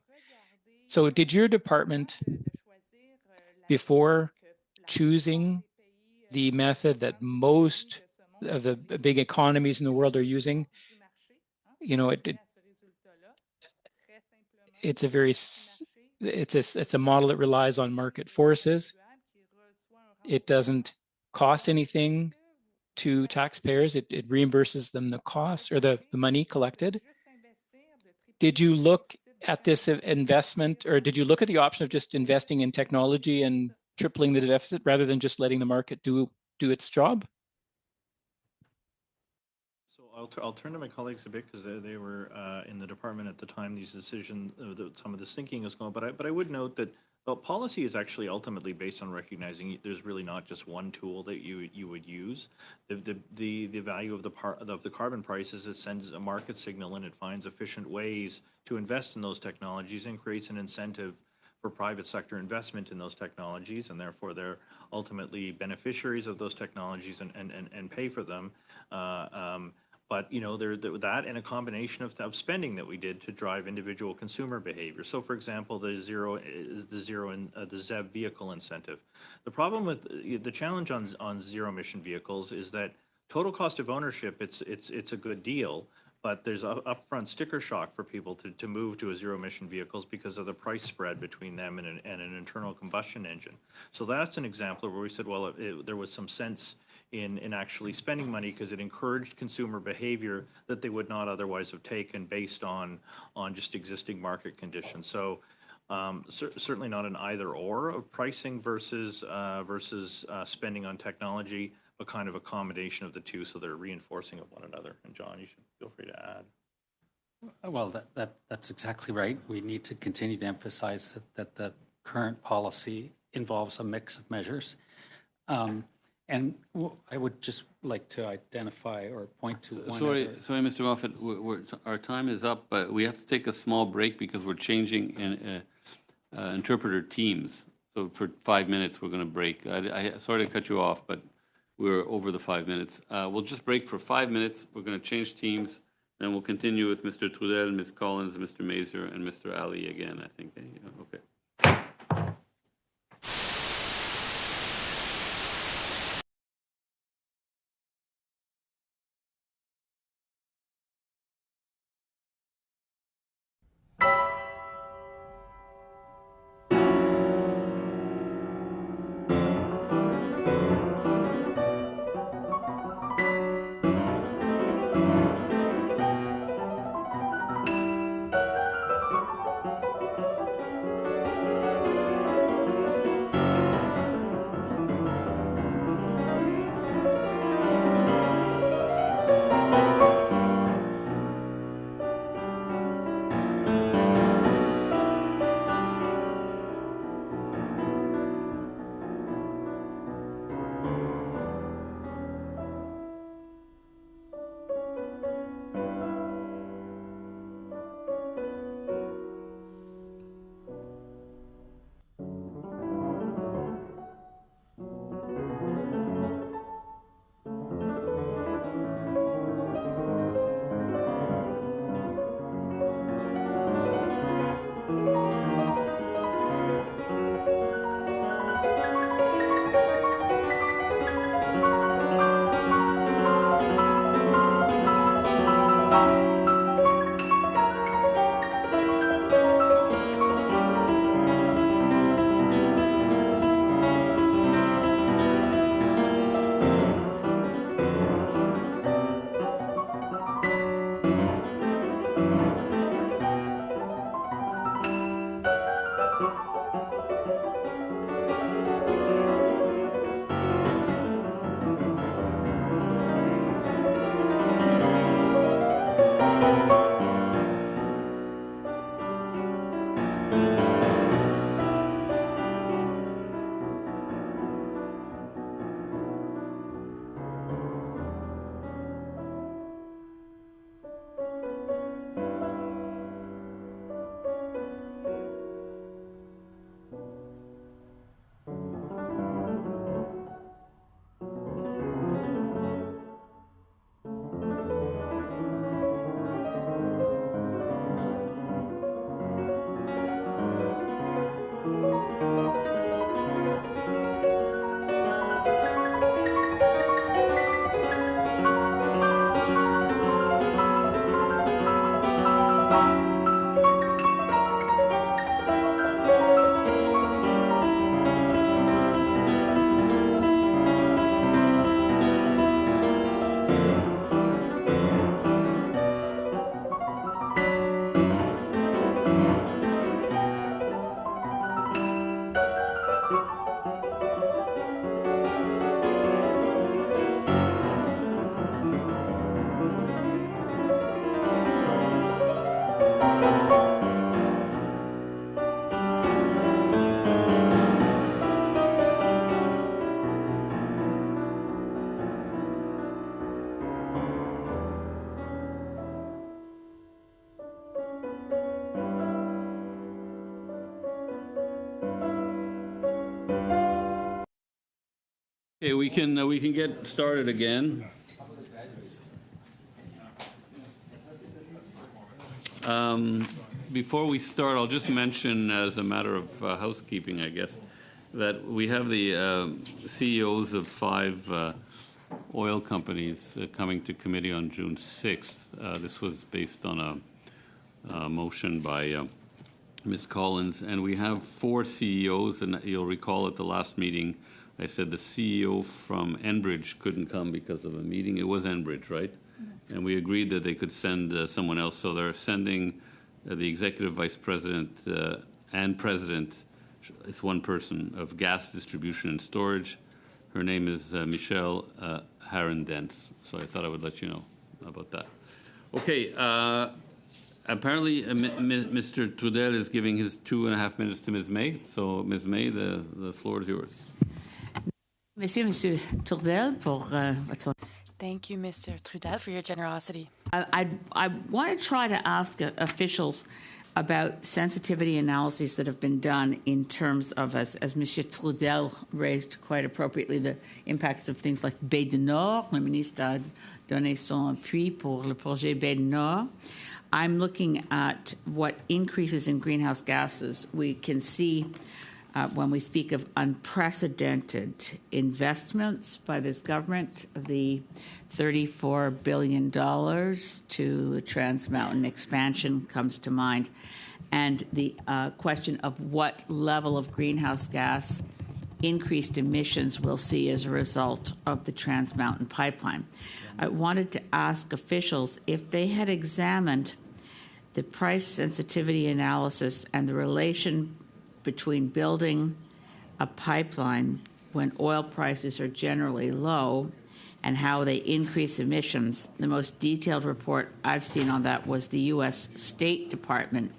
So did your department, before choosing the method that most of the big economies in the world are using, it's a model that relies on market forces. It doesn't cost anything to taxpayers. It reimburses them the cost or the money collected. Did you look at this investment, or did you look at the option of just investing in technology and tripling the deficit rather than just letting the market do its job? So I'll turn to my colleagues a bit because they were in the department at the time these decisions, some of this thinking was going. But I would note that policy is actually ultimately based on recognizing there's really not just one tool that you would use. The value of the carbon price is it sends a market signal and it finds efficient ways to invest in those technologies and creates an incentive for private sector investment in those technologies, and therefore they're ultimately beneficiaries of those technologies and pay for them. But that and a combination of spending that we did to drive individual consumer behavior. So, for example, the ZEV vehicle incentive. The problem with the challenge on zero emission vehicles is that total cost of ownership, it's a good deal, but there's upfront sticker shock for people to move to a zero emission vehicles because of the price spread between them and an internal combustion engine. So that's an example where we said, well, there was some sense in actually spending money because it encouraged consumer behavior that they would not otherwise have taken based on just existing market conditions. So certainly not an either or of pricing versus spending on technology, but kind of a combination of the two, so they're reinforcing of one another. And John, you should feel free to add. Well, that's exactly right. We need to continue to emphasize that the current policy involves a mix of measures. And I would just like to identify or point to one. Sorry, Mr. Moffat, our time is up, but we have to take a small break because we're changing interpreter teams. So for 5 minutes, we're going to break. Sorry to cut you off, but we're over the 5 minutes. We'll just break for 5 minutes. We're going to change teams. Then we'll continue with Mr. Trudel, Ms. Collins, Mr. Mazur, and Mr. Ali again, I think. Okay. Okay, we can get started again. Before we start, I'll just mention, as a matter of housekeeping, I guess, that we have the CEOs of 5 oil companies coming to committee on June 6th. This was based on a motion by Ms. Collins, and we have 4 CEOs, and you'll recall at the last meeting I said the CEO from Enbridge couldn't come because of a meeting. It was Enbridge, right? Mm-hmm. And we agreed that they could send someone else. So they're sending the executive vice president and president, it's one person, of gas distribution and storage. Her name is Michelle Harren-Dentz. So I thought I would let you know about that. Okay. Apparently, Mr. Trudel is giving his 2.5 minutes to Ms. May. So, Ms. May, the floor is yours. Monsieur Trudel, pour votre... Thank you, Mr. Trudel, for your generosity. I want to try to ask officials about sensitivity analyses that have been done in terms of, as Monsieur Trudel raised quite appropriately, the impacts of things like Baie du Nord. Le ministre a donné son appui pour le projet Baie du Nord. I'm looking at what increases in greenhouse gases we can see when we speak of unprecedented investments by this government, the $34 billion to Trans Mountain expansion comes to mind, and the question of what level of greenhouse gas increased emissions we'll see as a result of the Trans Mountain pipeline. I wanted to ask officials if they had examined the price sensitivity analysis and the relation between building a pipeline when oil prices are generally low and how they increase emissions. The most detailed report I've seen on that was the U.S. State Department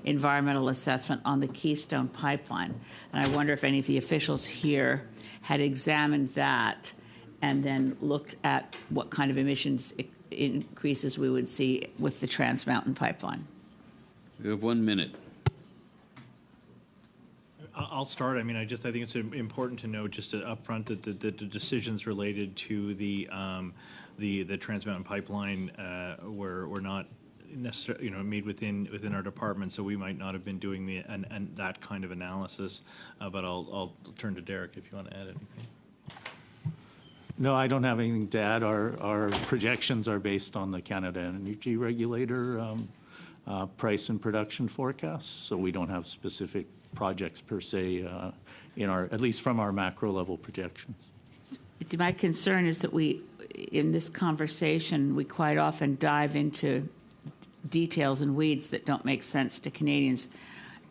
environmental assessment on the Keystone Pipeline. And I wonder if any of the officials here had examined that and then looked at what kind of emissions increases we would see with the Trans Mountain Pipeline. You have 1 minute. I'll start. I mean, I think it's important to know just up front that the decisions related to the Trans Mountain Pipeline were not necessarily made within our department, so we might not have been doing and that kind of analysis. But I'll turn to Derek if you want to add anything. No, I don't have anything to add. Our projections are based on the Canada Energy Regulator price and production forecasts, so we don't have specific projects per se in our, at least from our macro level projections. My concern is that we, in this conversation, we quite often dive into details and weeds that don't make sense to Canadians.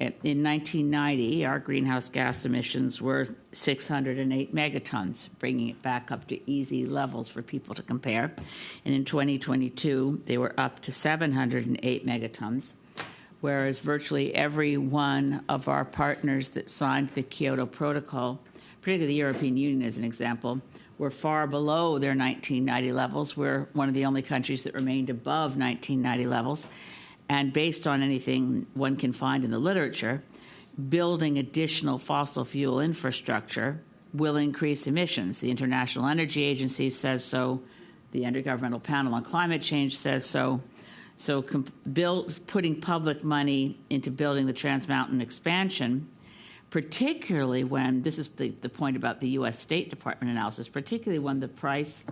In 1990, our greenhouse gas emissions were 608 megatons, bringing it back up to easy levels for people to compare. And in 2022, they were up to 708 megatons, whereas virtually every one of our partners that signed the Kyoto Protocol, particularly the European Union as an example, were far below their 1990 levels. We're one of the only countries that remained above 1990 levels. And based on anything one can find in the literature, building additional fossil fuel infrastructure will increase emissions. The International Energy Agency says so. The Intergovernmental Panel on Climate Change says so. So putting public money into building the Trans Mountain expansion, particularly when, this is the point about the U.S. State Department analysis, particularly when the price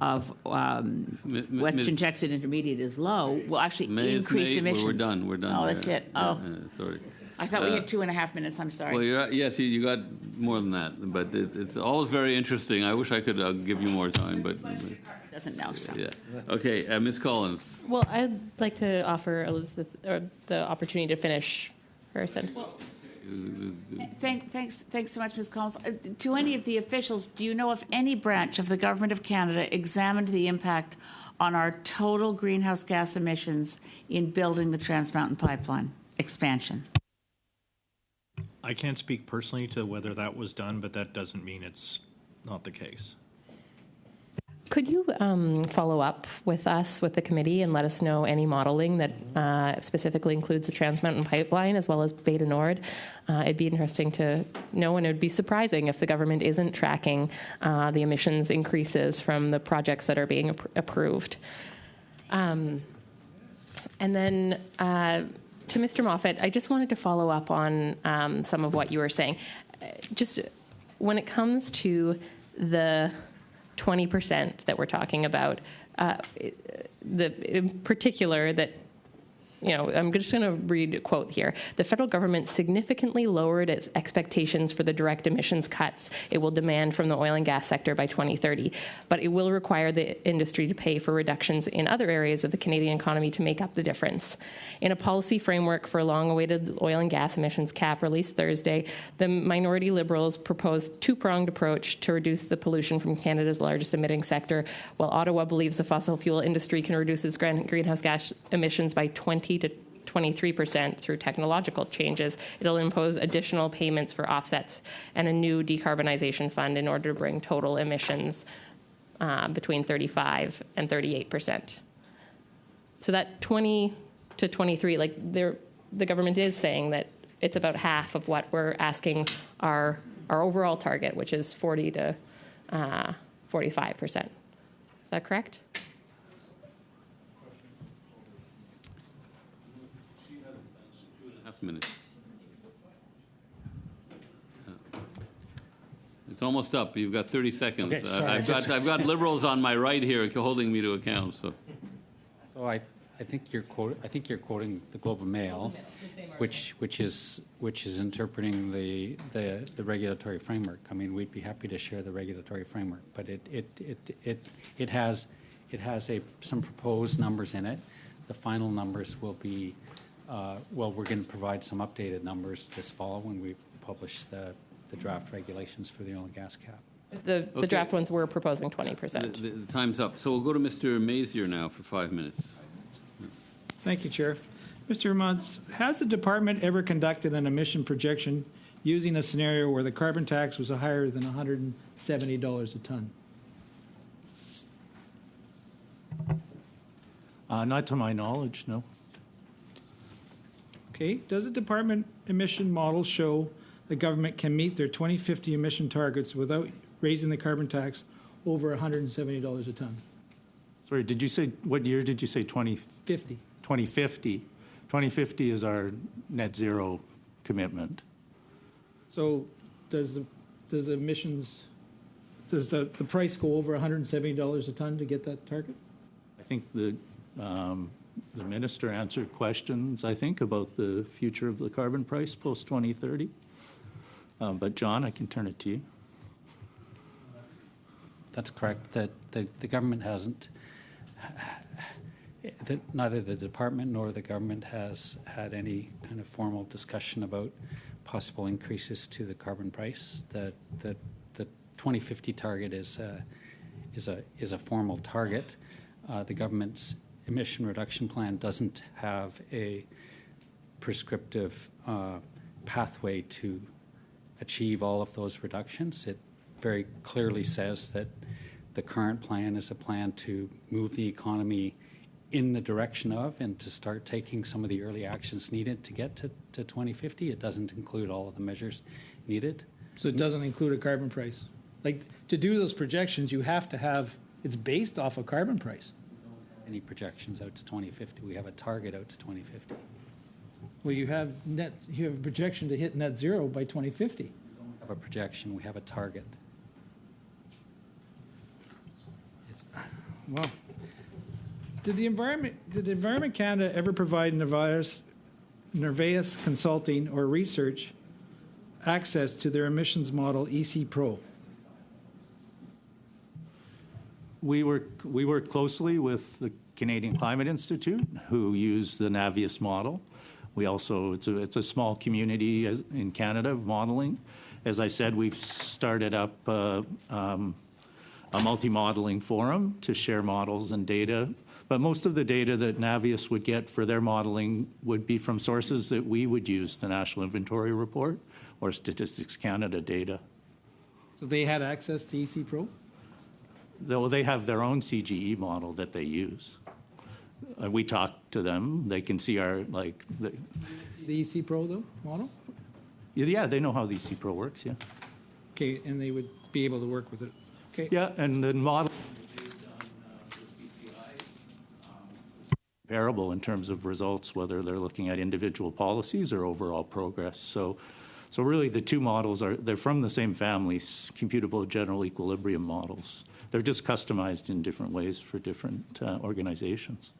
of Western Texas Intermediate is low will actually May is increase May. emissions. We're done. We're done. Oh, that's there. it. Oh, sorry. I thought we had 2.5 minutes. I'm sorry. Well, yes, you got more than that, but it's always very interesting. I wish I could give you more time, but Doesn't know. So. yeah. Okay, Ms. Collins. Well, I'd like to offer Elizabeth the opportunity to finish her sentence. Thanks so much, Ms. Collins. To any of the officials, do you know if any branch of the Government of Canada examined the impact on our total greenhouse gas emissions in building the Trans Mountain Pipeline expansion? I can't speak personally to whether that was done, but that doesn't mean it's not the case. Could you follow up with us, with the committee, and let us know any modeling that specifically includes the Trans Mountain Pipeline as well as Beta Nord? It'd be interesting to know, and it would be surprising if the government isn't tracking the emissions increases from the projects that are being approved. And then to Mr. Moffat, I just wanted to follow up on some of what you were saying. Just when it comes to the 20% that we're talking about, in particular that, I'm just going to read a quote here. The federal government significantly lowered its expectations for the direct emissions cuts it will demand from the oil and gas sector by 2030, but it will require the industry to pay for reductions in other areas of the Canadian economy to make up the difference. In a policy framework for a long-awaited oil and gas emissions cap released Thursday, the minority Liberals proposed two-pronged approach to reduce the pollution from Canada's largest emitting sector. While Ottawa believes the fossil fuel industry can reduce its greenhouse gas emissions by 20 to 23% through technological changes, it'll impose additional payments for offsets and a new decarbonization fund in order to bring total emissions between 35 and 38%. So that 20 to 23, the government is saying that it's about half of what we're asking our overall target, which is 40 to 45%. Is that correct? Minutes. It's almost up. You've got 30 seconds. Okay, sorry, I've got Liberals on my right here holding me to account. So I think you're quoting the Globe and Mail, which is interpreting the regulatory framework. I mean, we'd be happy to share the regulatory framework, but it has some proposed numbers in it. The final numbers will be. We're going to provide some updated numbers this fall when we publish the draft regulations for the oil and gas cap. The draft ones were proposing 20%. The time's up. So we'll go to Mr. Mazier now for 5 minutes. Thank you, Chair. Mr. Muntz, has the department ever conducted an emission projection using a scenario where the carbon tax was higher than $170 a ton? Not to my knowledge, no. Okay. Does the department emission model show the government can meet their 2050 emission targets without raising the carbon tax over $170 a ton? Sorry, did you say, what year did you say? 50. 2050. 2050 is our net zero commitment. So does the price go over $170 a ton to get that target? I think the minister answered questions, I think, about the future of the carbon price post-2030. But John, I can turn it to you. That's correct. The government hasn't, neither the department nor the government has had any kind of formal discussion about possible increases to the carbon price. The 2050 target is a formal target. The government's emission reduction plan doesn't have a prescriptive pathway to achieve all of those reductions. It very clearly says that the current plan is a plan to move the economy in the direction of and to start taking some of the early actions needed to get to 2050. It doesn't include all of the measures needed. So it doesn't include a carbon price? Like, to do those projections, you have to have, it's based off a carbon price. Any projections out to 2050. We have a target out to 2050. Well, you have a projection to hit net zero by 2050. We don't have a projection, we have a target. Wow. Did Environment Canada ever provide Nervaeus Consulting or Research access to their emissions model EC Pro? We work closely with the Canadian Climate Institute, who use the Navius model. We also, it's a small community in Canada of modeling. As I said, we've started up a multi-modeling forum to share models and data. But most of the data that Navius would get for their modeling would be from sources that we would use, the National Inventory Report or Statistics Canada data. So they had access to EC Pro? Though they have their own CGE model that they use. We talk to them. They can see our, like... The EC Pro, though, model? Yeah, they know how the EC Pro works, yeah. Okay, and they would be able to work with it. Okay. Yeah, and the model comparable in terms of results, whether they're looking at individual policies or overall progress. So really the two models they're from the same family, computable general equilibrium models. They're just customized in different ways for different organizations.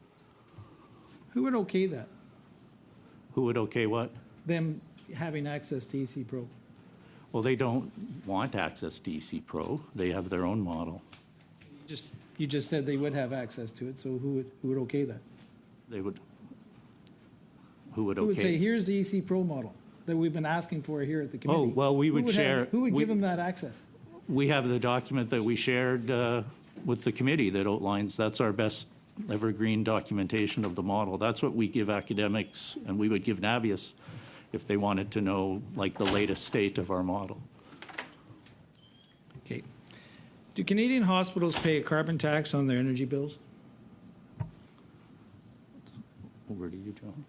Who would okay that? Who would okay what? Them having access to EC Pro? Well, they don't want access to EC Pro. They have their own model. You just said they would have access to it, so who would okay that? They would. Who would okay? Who would say, here's the EC Pro model that we've been asking for here at the committee? Oh, well, we would share. Who would give them that access? We have the document that we shared with the committee that outlines, that's our best evergreen documentation of the model. That's what we give academics, and we would give Navius if they wanted to know, like, the latest state of our model. Okay. Do Canadian hospitals pay a carbon tax on their energy bills? Over to you, John.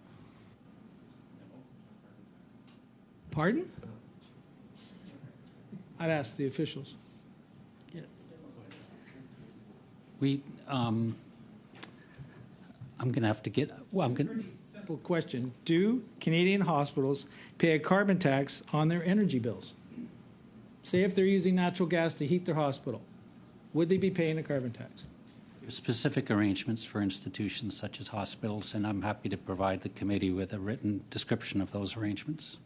Pardon? I'd ask the officials. We, I'm going to have to get, well, I'm going to... Simple question. Do Canadian hospitals pay a carbon tax on their energy bills? Say if they're using natural gas to heat their hospital, would they be paying a carbon tax? There's specific arrangements for institutions such as hospitals, and I'm happy to provide the committee with a written description of those arrangements.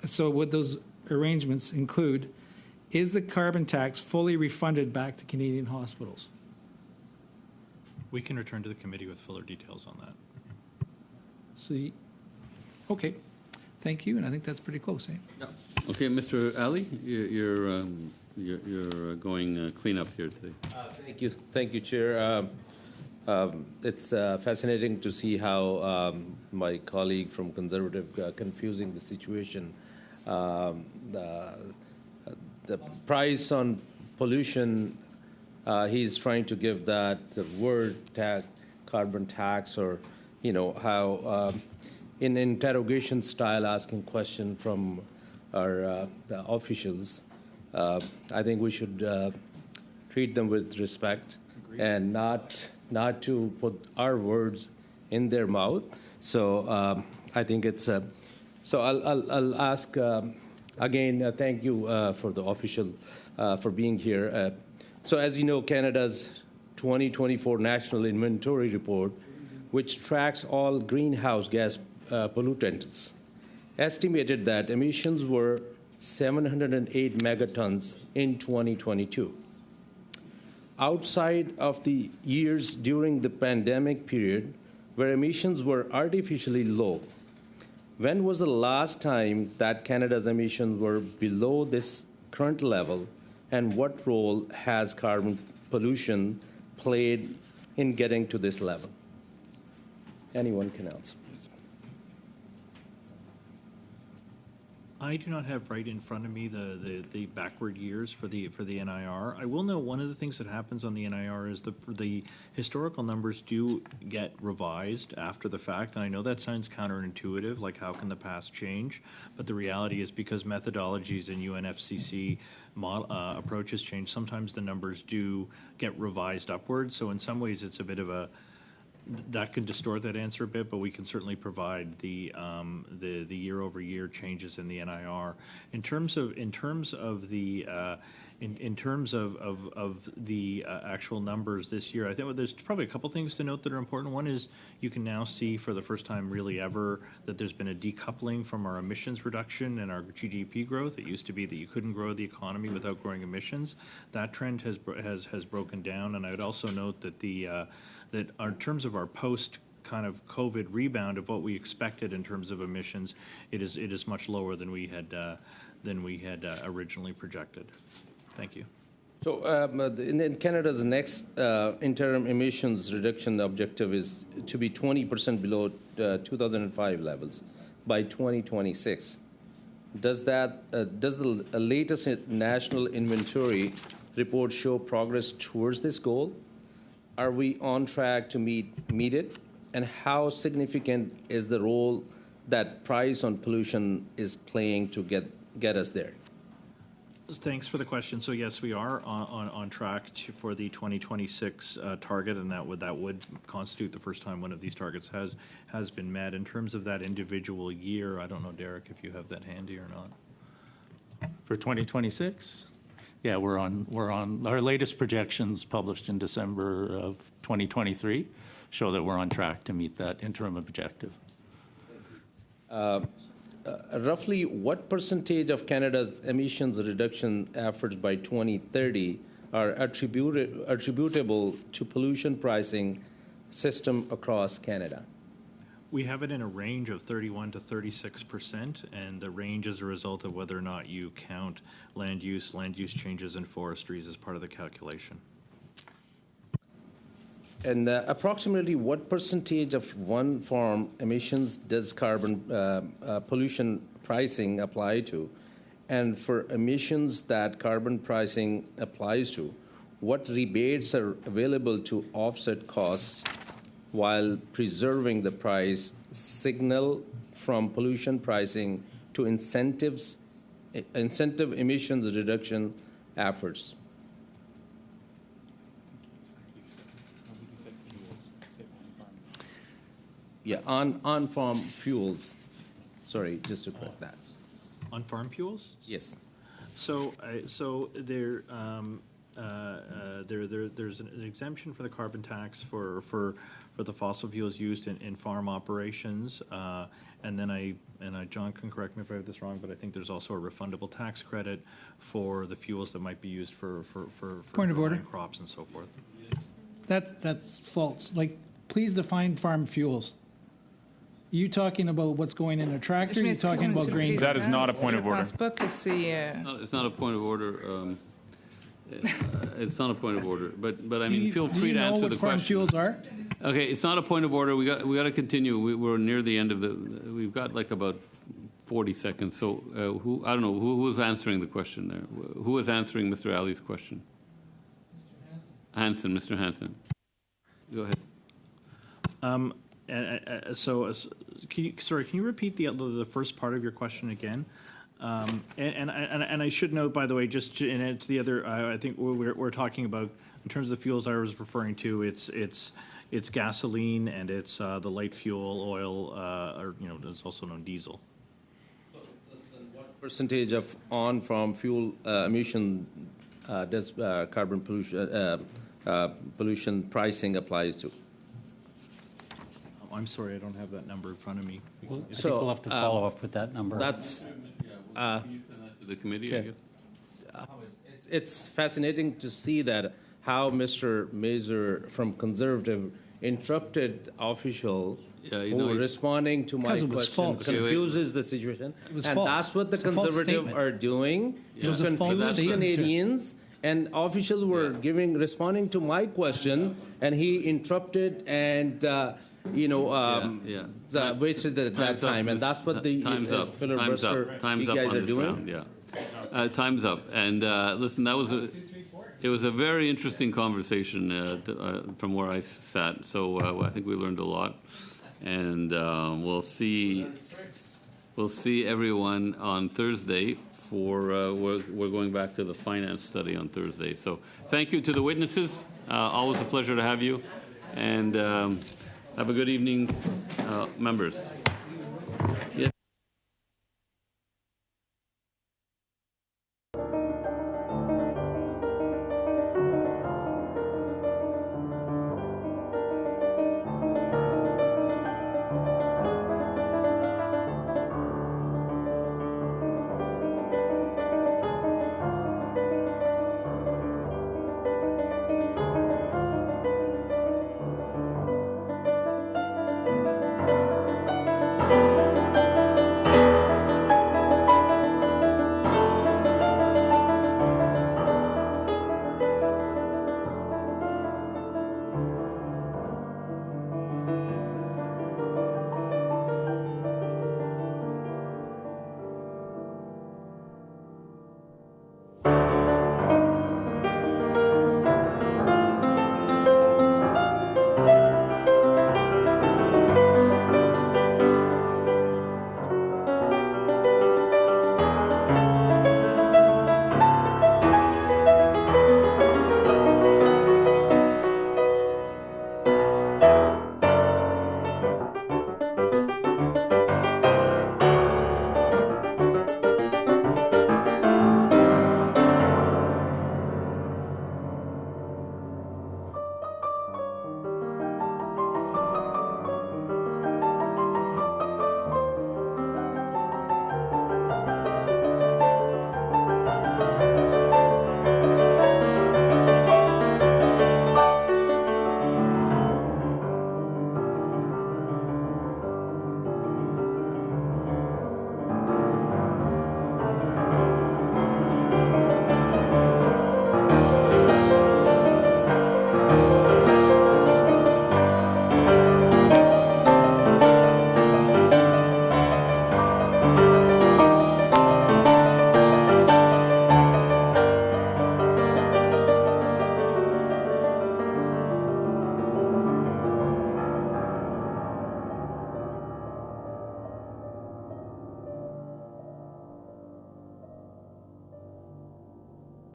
So would those arrangements include, is the carbon tax fully refunded back to Canadian hospitals? We can return to the committee with fuller details on that. So, okay, thank you, and I think that's pretty close, eh? Yeah. Okay, Mr. Ali, you're going clean up here today. Thank you, Chair. It's fascinating to see how my colleague from Conservative confusing the situation. The price on pollution, he's trying to give that word tag, carbon tax, or how in interrogation style asking question from our the officials. I think we should treat them with respect. Agreed. And not to put our words in their mouth. So I think it's so I'll ask again. Thank you for the official for being here. So as you know, Canada's 2024 National Inventory Report, which tracks all greenhouse gas pollutants, estimated that emissions were 708 megatons in 2022. Outside of the years during the pandemic period, where emissions were artificially low, when was the last time that Canada's emissions were below this current level, and what role has carbon pollution played in getting to this level? Anyone can answer. I do not have right in front of me the backward years for the NIR. I will know one of the things that happens on the NIR is the historical numbers do get revised after the fact, and I know that sounds counterintuitive, like how can the past change? But the reality is because methodologies and UNFCCC approaches change, sometimes the numbers do get revised upwards. So in some ways, it's a bit of a that could distort that answer a bit, but we can certainly provide the year-over-year changes in the NIR. In terms of the in terms of the actual numbers this year, I think there's probably a couple things to note that are important. One is you can now see for the first time really ever that there's been a decoupling from our emissions reduction and our GDP growth. It used to be that you couldn't grow the economy without growing emissions. That trend has broken down, and I would also note that that in terms of our post kind of COVID rebound of what we expected in terms of emissions, it is much lower than we had originally projected. Thank you. So in Canada's next interim emissions reduction objective is to be 20% below 2005 levels by 2026. Does the latest national inventory report show progress towards this goal? Are we on track to meet it? And how significant is the role that price on pollution is playing to get us there? Thanks for the question. So yes, we are on track for the 2026 target, and that would constitute the first time one of these targets has been met. In terms of that individual year, I don't know, Derek, if you have that handy or not. For 2026? Yeah, we're on our latest projections published in December of 2023 show that we're on track to meet that interim objective. Roughly what percentage of Canada's emissions reduction efforts by 2030 are attributable to pollution pricing system across Canada? We have it in a range of 31 to 36%, and the range is a result of whether or not you count land use changes in forestries as part of the calculation. And approximately what percentage of one farm emissions does carbon pollution pricing apply to? And for emissions that carbon pricing applies to, what rebates are available to offset costs while preserving the price signal from pollution pricing to incentive emissions reduction efforts? Yeah, on-farm fuels. Sorry, just to correct that. On-farm fuels? Yes. So there's an exemption for the carbon tax for the fossil fuels used in farm operations, and then John can correct me if I have this wrong, but I think there's also a refundable tax credit for the fuels that might be used for Point of order. crops and so forth. That's false. Like, please define farm fuels. Are you talking about what's going in a tractor? Are you talking about grain? That is not a point of order. It's not a point of order. It's not a point of order. But I mean, feel free to answer the question. Do you know what farm fuels are? Okay, it's not a point of order. We got to continue. We're near the end of we've got like about 40 seconds. So I don't know who was answering the question there. Who was answering Mr. Ali's question? Mr. Hansen. Go ahead. Can you repeat the first part of your question again? And I should note, by the way, just to add to the other, I think we're talking about in terms of the fuels I was referring to. It's gasoline and it's the light fuel oil, or it's also known diesel. What percentage of on-farm fuel emission does carbon pollution pricing applies to? I'm sorry, I don't have that number in front of me. I think we'll have to follow up with that number. That's Can you send that to the committee, I guess? It's fascinating to see that how Mr. Mazur from Conservative interrupted official who were responding to my question, confuses the situation. And that's what the Conservative are doing to confuse Canadians. And officials were responding to my question, and he interrupted and wasted that time, and that's what the filibuster you guys are doing. Yeah, time's up. And listen, it was a very interesting conversation from where I sat. So I think we learned a lot, and we'll see everyone on Thursday. We're going back to the finance study on Thursday. So thank you to the witnesses. Always a pleasure to have you, and have a good evening, members.